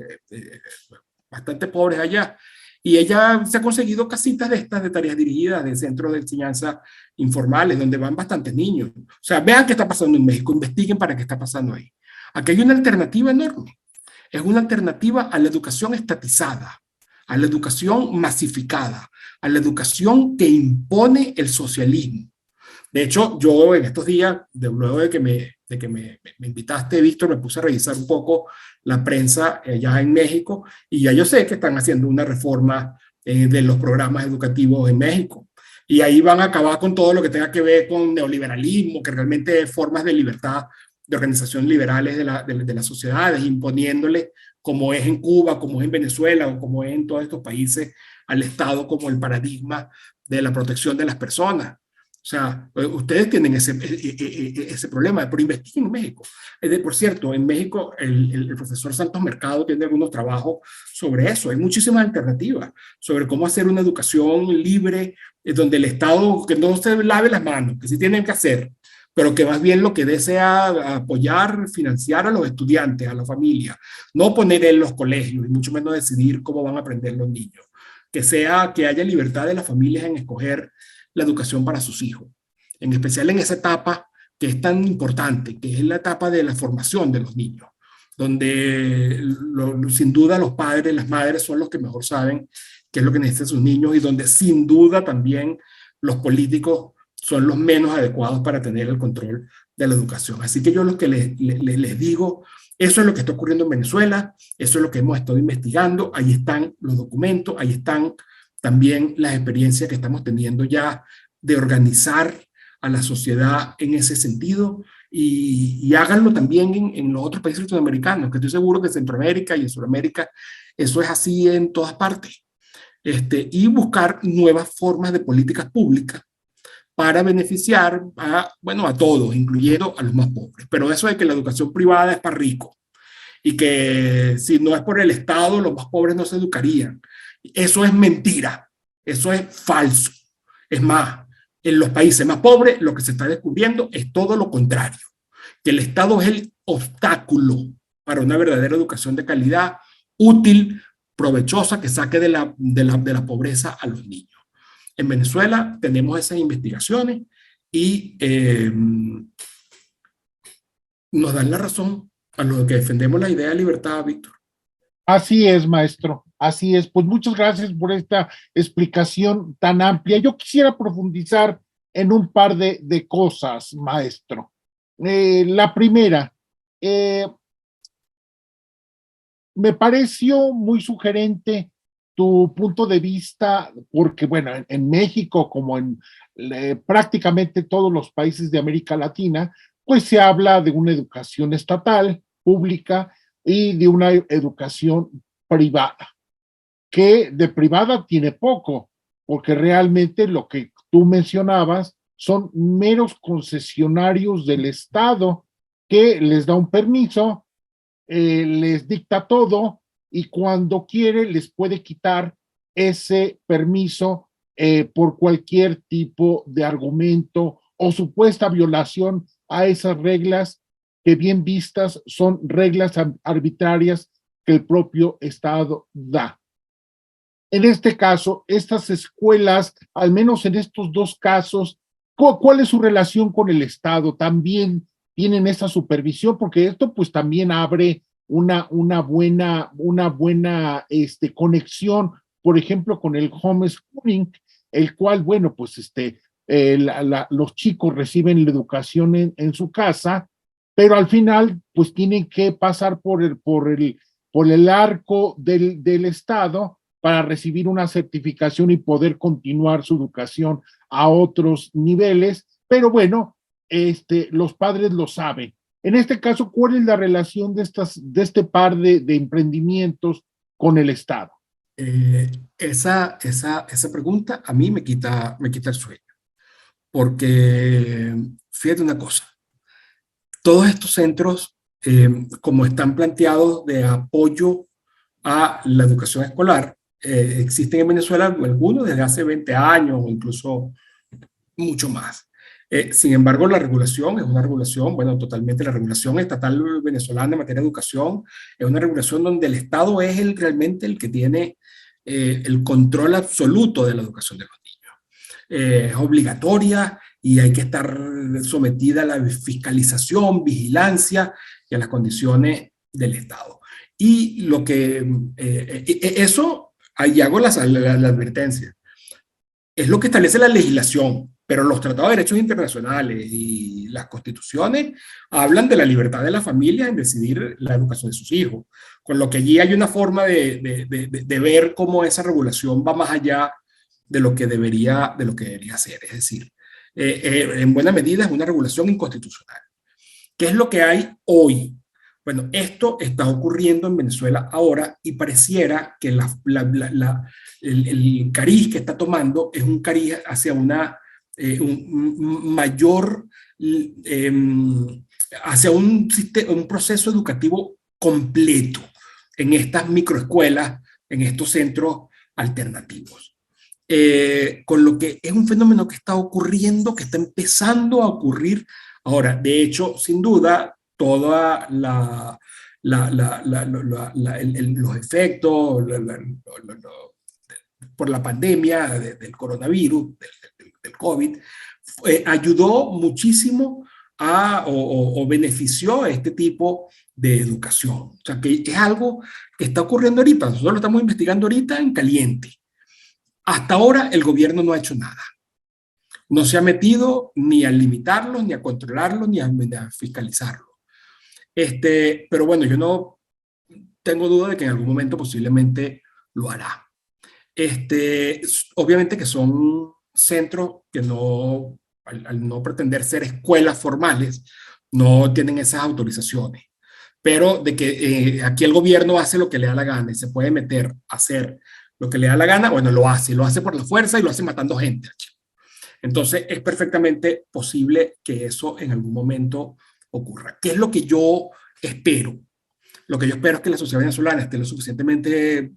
bastante pobres allá, y ella se ha conseguido casitas de estas de tareas dirigidas, de centros de enseñanza informales, donde van bastantes niños. O sea, vean qué está pasando en México, investiguen para qué está pasando ahí. Aquí hay una alternativa enorme. Es una alternativa a la educación estatizada, a la educación masificada, a la educación que impone el socialismo. De hecho, yo en estos días, luego de que me invitaste, Víctor, me puse a revisar un poco la prensa allá en México y ya yo sé que están haciendo una reforma de los programas educativos en México. Y ahí van a acabar con todo lo que tenga que ver con neoliberalismo, que realmente es formas de libertad de organización liberales de las sociedades, imponiéndole, como es en Cuba, como es en Venezuela o como es en todos estos países, al Estado como el paradigma de la protección de las personas. O sea, ustedes tienen ese problema, pero investiguen en México. Por cierto, en México el profesor Santos Mercado tiene algunos trabajos sobre eso. Hay muchísimas alternativas sobre cómo hacer una educación libre, donde el Estado, que no se lave las manos, que sí tienen que hacer, pero que más bien lo que desea apoyar, financiar a los estudiantes, a la familia, no poner en los colegios y mucho menos decidir cómo van a aprender los niños. Que haya libertad de las familias en escoger la educación para sus hijos, en especial en esa etapa que es tan importante, que es la etapa de la formación de los niños, donde sin duda los padres, las madres son los que mejor saben qué es lo que necesitan sus niños y donde sin duda también los políticos son los menos adecuados para tener el control de la educación. Así que yo lo que les digo, eso es lo que está ocurriendo en Venezuela, eso es lo que hemos estado investigando, ahí están los documentos, ahí están también las experiencias que estamos teniendo ya de organizar a la sociedad en ese sentido y háganlo también en los otros países latinoamericanos, que estoy seguro que en Centroamérica y en Sudamérica eso es así en todas partes. Y buscar nuevas formas de políticas públicas para beneficiar a todos, incluyendo a los más pobres. Pero eso de que la educación privada es para ricos y que si no es por el Estado, los más pobres no se educarían. Eso es mentira, eso es falso. Es más, en los países más pobres lo que se está descubriendo es todo lo contrario, que el Estado es el obstáculo para una verdadera educación de calidad, útil, provechosa, que saque de la pobreza a los niños. En Venezuela tenemos esas investigaciones y nos dan la razón a los que defendemos la idea de libertad, Víctor. Así es, maestro, así es. Pues muchas gracias por esta explicación tan amplia. Yo quisiera profundizar en un par de cosas, maestro. La primera, me pareció muy sugerente tu punto de vista, porque bueno, en México, como en prácticamente todos los países de América Latina, pues se habla de una educación estatal, pública, y de una educación privada, que de privada tiene poco, porque realmente lo que tú mencionabas son meros concesionarios del Estado que les da un permiso, les dicta todo y cuando quiere les puede quitar ese permiso por cualquier tipo de argumento o supuesta violación a esas reglas que bien vistas son reglas arbitrarias que el propio Estado da. En este caso, estas escuelas, al menos en estos dos casos, ¿cuál es su relación con el Estado? ¿También tienen esa supervisión? Porque esto pues también abre una buena conexión, por ejemplo, con el homeschooling, el cual, bueno, pues los chicos reciben la educación en su casa, pero al final pues tienen que pasar por el arco del Estado para recibir una certificación y poder continuar su educación a otros niveles, pero bueno, los padres lo saben. En este caso, ¿cuál es la relación de este par de emprendimientos con el Estado? Esa pregunta a mí me quita el sueño, porque fíjate una cosa, todos estos centros, como están planteados de apoyo a la educación escolar, existen en Venezuela algunos desde hace 20 años o incluso mucho más. Sin embargo, la regulación es una regulación, bueno, totalmente la regulación estatal venezolana en materia de educación es una regulación donde el Estado es realmente el que tiene el control absoluto de la educación de los niños. Es obligatoria y hay que estar sometida a la fiscalización, vigilancia y a las condiciones del Estado. Y lo que eso, ahí hago la advertencia, es lo que establece la legislación, pero los tratados de derechos internacionales y las constituciones hablan de la libertad de la familia en decidir la educación de sus hijos, con lo que allí hay una forma de ver cómo esa regulación va más allá de lo que debería ser, es decir, en buena medida es una regulación inconstitucional. ¿Qué es lo que hay hoy? Bueno, esto está ocurriendo en Venezuela ahora y pareciera que el cariz que está tomando es un cariz hacia un mayor, hacia un proceso educativo completo en estas microescuelas, en estos centros alternativos. Con lo que es un fenómeno que está ocurriendo, que está empezando a ocurrir ahora. De hecho, sin duda, toda los efectos por la pandemia del coronavirus, del COVID, ayudó muchísimo o benefició a este tipo de educación. O sea, que es algo que está ocurriendo ahorita. Nosotros lo estamos investigando ahorita en caliente. Hasta ahora el gobierno no ha hecho nada. No se ha metido ni a limitarlo, ni a controlarlo, ni a fiscalizarlo. Pero bueno, yo no tengo duda de que en algún momento posiblemente lo hará. Obviamente que son centros que no, al no pretender ser escuelas formales, no tienen esas autorizaciones. Pero de que aquí el gobierno hace lo que le da la gana y se puede meter a hacer lo que le da la gana, bueno, lo hace por la fuerza y lo hace matando gente. Entonces es perfectamente posible que eso en algún momento ocurra. ¿Qué es lo que yo espero? Lo que yo espero es que la sociedad venezolana esté lo suficientemente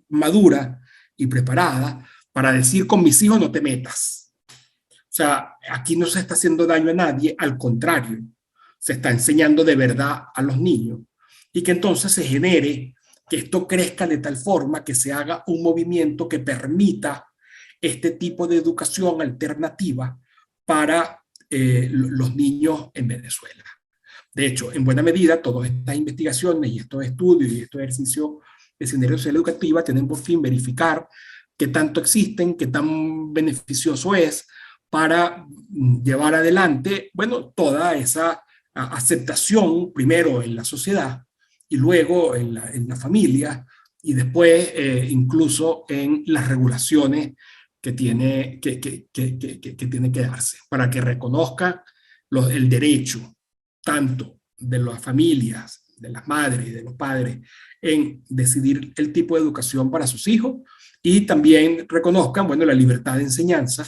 madura y preparada para decir con mis hijos no te metas. O sea, aquí no se está haciendo daño a nadie, al contrario, se está enseñando de verdad a los niños y que entonces se genere que esto crezca de tal forma que se haga un movimiento que permita este tipo de educación alternativa para los niños en Venezuela. De hecho, en buena medida, todas estas investigaciones y estos estudios y estos ejercicios de Sendero Social Educativa tienen por fin verificar qué tanto existen, qué tan beneficioso es para llevar adelante, bueno, toda esa aceptación, primero en la sociedad y luego en la familia y después incluso en las regulaciones que tiene que darse para que reconozca el derecho tanto de las familias, de las madres y de los padres en decidir el tipo de educación para sus hijos y también reconozcan, bueno, la libertad de enseñanza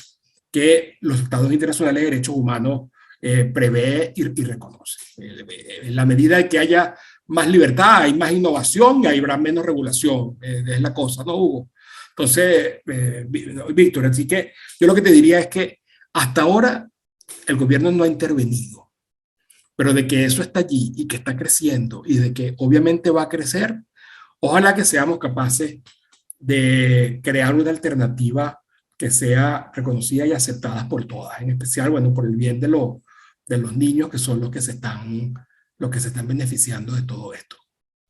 que los tratados internacionales de derechos humanos prevé y reconoce. En la medida de que haya más libertad, hay más innovación y habrá menos regulación. Es la cosa, ¿no, Hugo? Entonces, Víctor, así que yo lo que te diría es que hasta ahora el gobierno no ha intervenido, pero de que eso está allí y que está creciendo y de que obviamente va a crecer, ojalá que seamos capaces de crear una alternativa que sea reconocida y aceptada por todas, en especial, bueno, por el bien de los niños que son los que se están beneficiando de todo esto.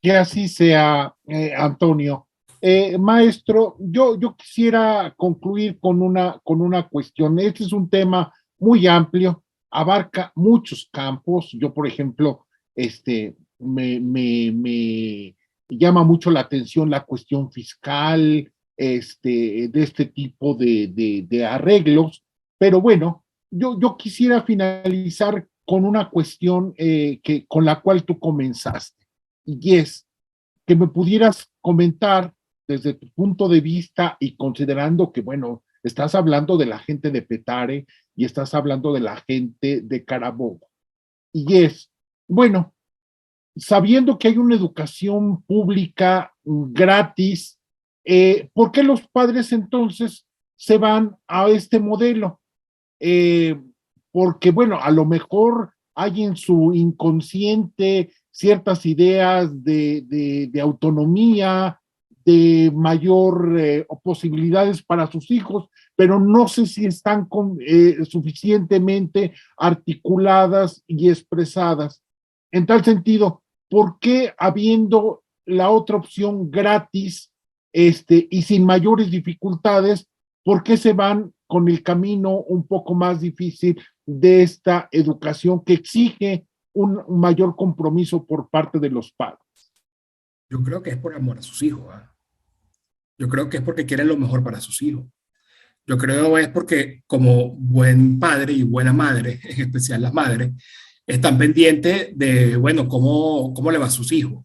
Que así sea, Antonio. Maestro, yo quisiera concluir con una cuestión. Este es un tema muy amplio, abarca muchos campos. Yo, por ejemplo, me llama mucho la atención la cuestión fiscal, de este tipo de arreglos, pero bueno, yo quisiera finalizar con una cuestión con la cual tú comenzaste, y es que me pudieras comentar desde tu punto de vista y considerando que, bueno, estás hablando de la gente de Petare y estás hablando de la gente de Carabobo, y es, bueno, sabiendo que hay una educación pública gratis, ¿por qué los padres entonces se van a este modelo? Porque, bueno, a lo mejor hay en su inconsciente ciertas ideas de autonomía, de mayor posibilidades para sus hijos, pero no sé si están suficientemente articuladas y expresadas. En tal sentido, ¿por qué habiendo la otra opción gratis y sin mayores dificultades, por qué se van con el camino un poco más difícil de esta educación que exige un mayor compromiso por parte de los padres? Yo creo que es por amor a sus hijos. Yo creo que es porque quieren lo mejor para sus hijos. Yo creo es porque como buen padre y buena madre, en especial las madres, están pendientes de, bueno, cómo le va a sus hijos,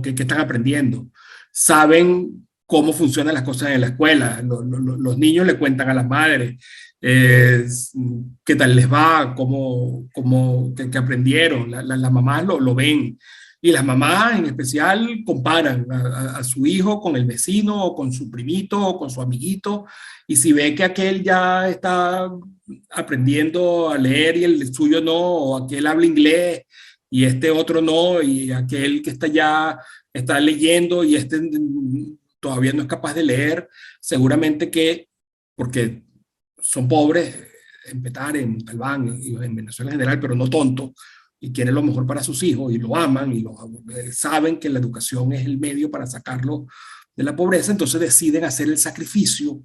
qué están aprendiendo. Saben cómo funcionan las cosas en la escuela. Los niños le cuentan a las madres qué tal les va, qué aprendieron. Las mamás lo ven. Y las mamás en especial comparan a su hijo con el vecino o con su primito o con su amiguito, y si ve que aquel ya está aprendiendo a leer y el suyo no, o aquel habla inglés y este otro no, y aquel que está leyendo y este todavía no es capaz de leer, seguramente que, porque son pobres en Petare, en Montalbán y en Venezuela en general, pero no tontos, y quieren lo mejor para sus hijos y lo aman y saben que la educación es el medio para sacarlo de la pobreza, entonces deciden hacer el sacrificio,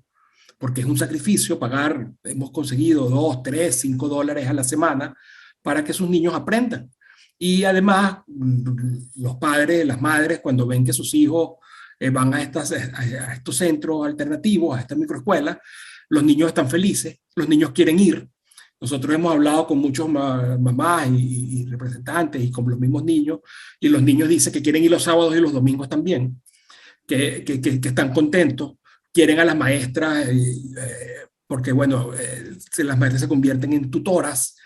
porque es un sacrificio pagar, hemos conseguido $2, $3, $5 a la semana para que sus niños aprendan. Y además, los padres, las madres, cuando ven que sus hijos van a estos centros alternativos, a estas microescuelas, los niños están felices, los niños quieren ir. Nosotros hemos hablado con muchos mamás y representantes y con los mismos niños, y los niños dicen que quieren ir los sábados y los domingos también, que están contentos, quieren a las maestras, porque bueno, las maestras se convierten en tutoras.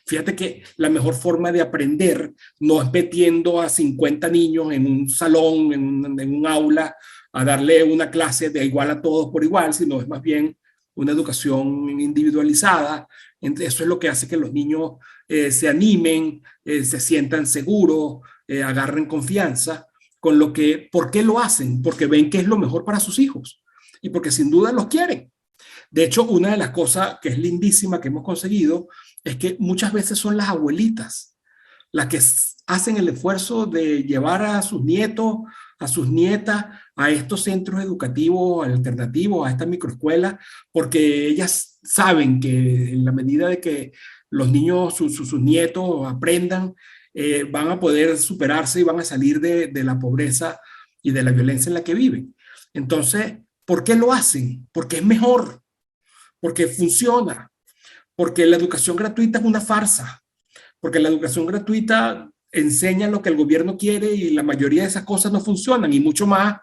Fíjate que la mejor forma de aprender no es metiendo a 50 niños en un salón, en un aula, a darle una clase de igual a todos por igual, sino es más bien una educación individualizada. Eso es lo que hace que los niños se animen, se sientan seguros, agarren confianza, con lo que, ¿por qué lo hacen? Porque ven que es lo mejor para sus hijos y porque sin duda los quieren. De hecho, una de las cosas que es lindísima que hemos conseguido es que muchas veces son las abuelitas las que hacen el esfuerzo de llevar a sus nietos, a sus nietas, a estos centros educativos alternativos, a esta microescuela, porque ellas saben que en la medida de que los niños, sus nietos aprendan, van a poder superarse y van a salir de la pobreza y de la violencia en la que viven. Entonces, ¿por qué lo hacen? Porque es mejor, porque funciona, porque la educación gratuita es una farsa, porque la educación gratuita enseña lo que el gobierno quiere y la mayoría de esas cosas no funcionan, y mucho más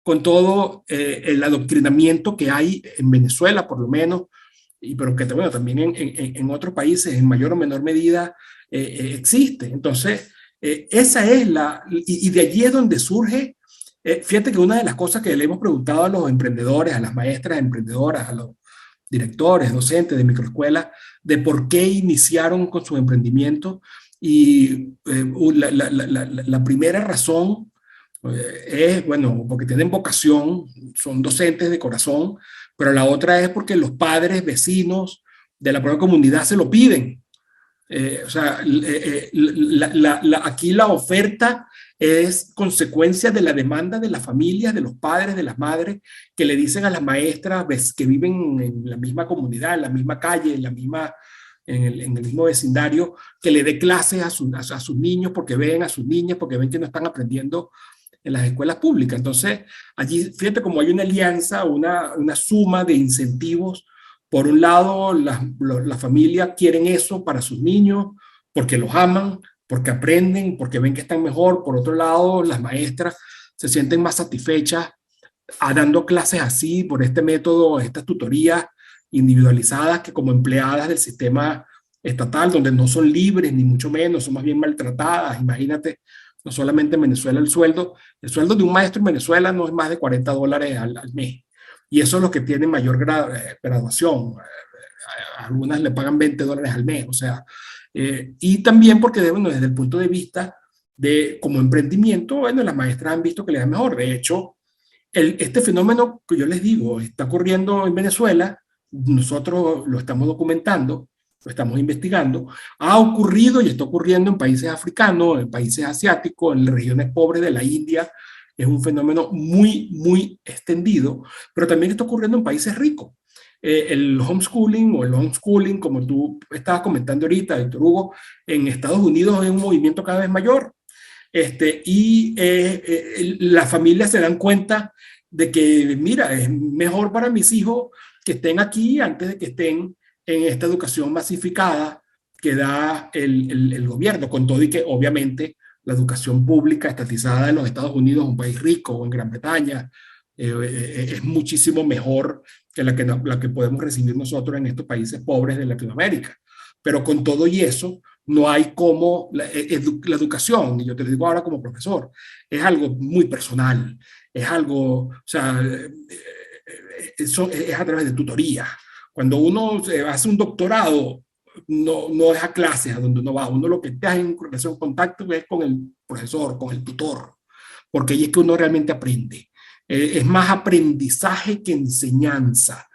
con todo el adoctrinamiento que hay en Venezuela, por lo menos, pero que bueno, también en otros países, en mayor o menor medida, existe. Entonces, esa es y de allí es donde surge, fíjate que una de las cosas que le hemos preguntado a los emprendedores, a las maestras emprendedoras, a los directores, docentes de microescuelas, de por qué iniciaron con su emprendimiento. Y la primera razón es, bueno, porque tienen vocación, son docentes de corazón, pero la otra es porque los padres, vecinos de la propia comunidad se lo piden. O sea, aquí la oferta es consecuencia de la demanda de las familias, de los padres, de las madres, que le dicen a las maestras que viven en la misma comunidad, en la misma calle, en el mismo vecindario, que le dé clases a sus niños, porque ven a sus niñas, porque ven que no están aprendiendo en las escuelas públicas. Entonces, allí, fíjate cómo hay una alianza, una suma de incentivos. Por un lado, las familias quieren eso para sus niños porque los aman, porque aprenden, porque ven que están mejor. Por otro lado, las maestras se sienten más satisfechas dando clases así, por este método, estas tutorías individualizadas, que como empleadas del sistema estatal, donde no son libres, ni mucho menos, son más bien maltratadas. Imagínate, no solamente en Venezuela el sueldo de un maestro en Venezuela no es más de $40 al mes. Y eso es lo que tiene mayor graduación. Algunas le pagan $20 al mes. O sea, y también porque, bueno, desde el punto de vista de como emprendimiento, bueno, las maestras han visto que les da mejor. De hecho, este fenómeno que yo les digo está ocurriendo en Venezuela, nosotros lo estamos documentando, lo estamos investigando, ha ocurrido y está ocurriendo en países africanos, en países asiáticos, en regiones pobres de la India. Es un fenómeno muy, muy extendido, pero también está ocurriendo en países ricos. El homeschooling o el homeschooling, como tú estabas comentando ahorita, Víctor Hugo, en Estados Unidos es un movimiento cada vez mayor. Las familias se dan cuenta de que, mira, es mejor para mis hijos que estén aquí antes de que estén en esta educación masificada que da el gobierno, con todo y que obviamente la educación pública estatizada en los Estados Unidos, un país rico, o en Gran Bretaña, es muchísimo mejor que la que podemos recibir nosotros en estos países pobres de Latinoamérica. Pero con todo y eso, no hay como la educación, y yo te lo digo ahora como profesor, es algo muy personal, es algo, o sea, eso es a través de tutoría. Cuando uno hace un doctorado, no es a clases a donde uno va, uno lo que está en relación, contacto es con el profesor, con el tutor, porque ahí es que uno realmente aprende. Es más aprendizaje que enseñanza,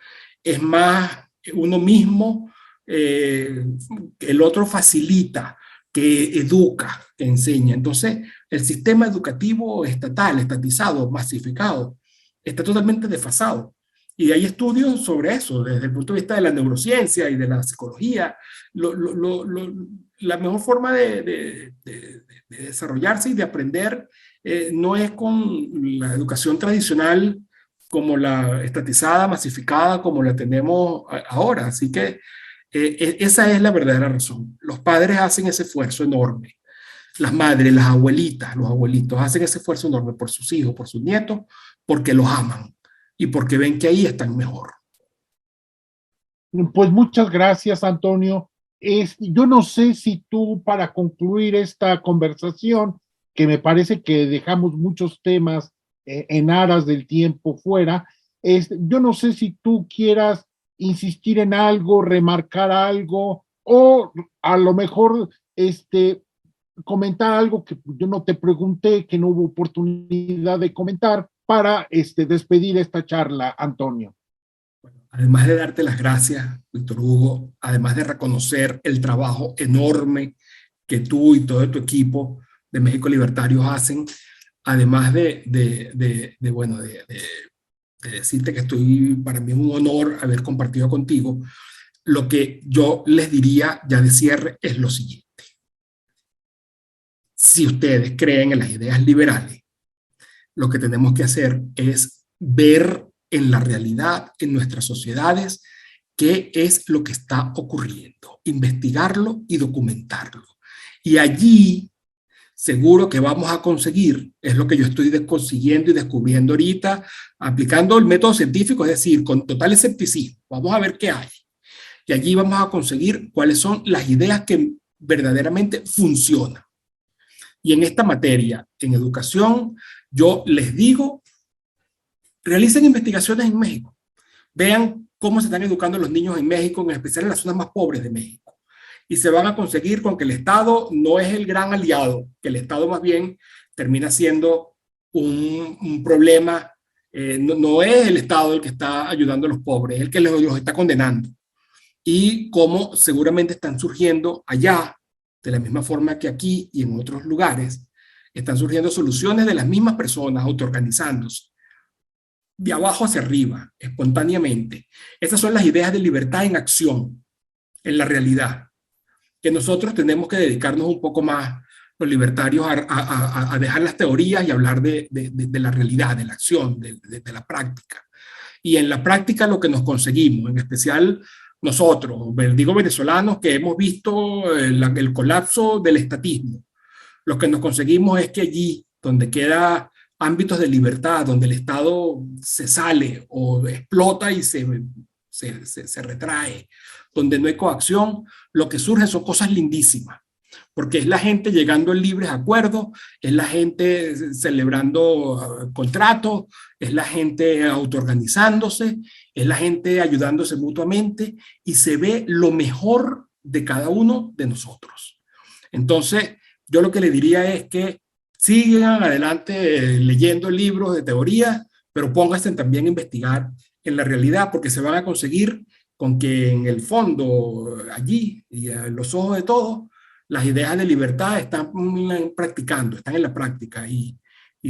es más uno mismo, el otro facilita, que educa, que enseña. Entonces, el sistema educativo estatal, estatizado, masificado, está totalmente desfasado. Y hay estudios sobre eso, desde el punto de vista de la neurociencia y de la psicología. La mejor forma de desarrollarse y de aprender no es con la educación tradicional como la estatizada, masificada, como la tenemos ahora. Así que esa es la verdadera razón. Los padres hacen ese esfuerzo enorme. Las madres, las abuelitas, los abuelitos hacen ese esfuerzo enorme por sus hijos, por sus nietos, porque los aman y porque ven que ahí están mejor. Pues muchas gracias, Antonio. Yo no sé si tú, para concluir esta conversación, que me parece que dejamos muchos temas en aras del tiempo fuera, yo no sé si tú quieras insistir en algo, remarcar algo, o a lo mejor comentar algo que yo no te pregunté, que no hubo oportunidad de comentar para despedir esta charla, Antonio. Además de darte las gracias, Víctor Hugo, además de reconocer el trabajo enorme que tú y todo tu equipo de México Libertarios hacen, además de decirte que para mí es un honor haber compartido contigo, lo que yo les diría ya de cierre es lo siguiente. Si ustedes creen en las ideas liberales, lo que tenemos que hacer es ver en la realidad, en nuestras sociedades, qué es lo que está ocurriendo, investigarlo y documentarlo. Y allí seguro que vamos a conseguir, es lo que yo estoy consiguiendo y descubriendo ahorita, aplicando el método científico, es decir, con total escepticismo, vamos a ver qué hay. Y allí vamos a conseguir cuáles son las ideas que verdaderamente funcionan. Y en esta materia, en educación, yo les digo, realicen investigaciones en México. Vean cómo se están educando los niños en México, en especial en las zonas más pobres de México. Y se van a conseguir con que el Estado no es el gran aliado, que el Estado más bien termina siendo un problema. No es el Estado el que está ayudando a los pobres, es el que los está condenando. Y cómo seguramente están surgiendo allá, de la misma forma que aquí y en otros lugares, están surgiendo soluciones de las mismas personas autoorganizándose, de abajo hacia arriba, espontáneamente. Esas son las ideas de libertad en acción, en la realidad, que nosotros tenemos que dedicarnos un poco más, los libertarios, a dejar las teorías y hablar de la realidad, de la acción, de la práctica. Y en la práctica lo que nos conseguimos, en especial nosotros, digo venezolanos, que hemos visto el colapso del estatismo, lo que nos conseguimos es que allí, donde queda ámbitos de libertad, donde el Estado se sale o explota y se retrae, donde no hay coacción, lo que surge son cosas lindísimas, porque es la gente llegando en libres acuerdos, es la gente celebrando contratos, es la gente autoorganizándose, es la gente ayudándose mutuamente y se ve lo mejor de cada uno de nosotros. Entonces, yo lo que le diría es que sigan adelante leyendo libros de teoría, pero pónganse también a investigar en la realidad, porque se van a conseguir con que en el fondo, allí, y a los ojos de todos, las ideas de libertad están practicando, están en la práctica y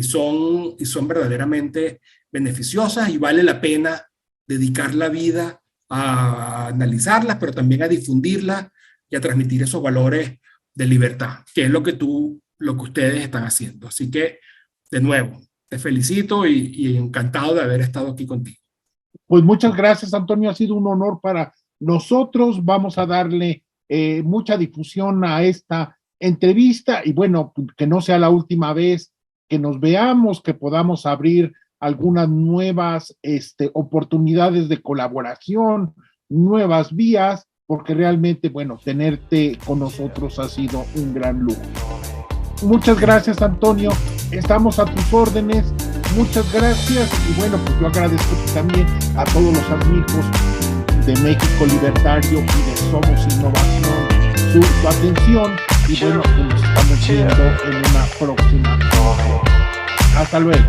son verdaderamente beneficiosas y vale la pena dedicar la vida a analizarlas, pero también a difundirlas y a transmitir esos valores de libertad, que es lo que ustedes están haciendo. Así que, de nuevo, te felicito y encantado de haber estado aquí contigo. Pues muchas gracias, Antonio. Ha sido un honor para nosotros. Vamos a darle mucha difusión a esta entrevista y bueno, que no sea la última vez que nos veamos, que podamos abrir algunas nuevas oportunidades de colaboración, nuevas vías, porque realmente, bueno, tenerte con nosotros ha sido un gran lujo. Muchas gracias, Antonio. Estamos a tus órdenes. Muchas gracias. Y bueno, pues yo agradezco también a todos los amigos de México Libertario y de Somos Innovación su atención. Y bueno, pues nos estamos viendo en una próxima. Hasta luego.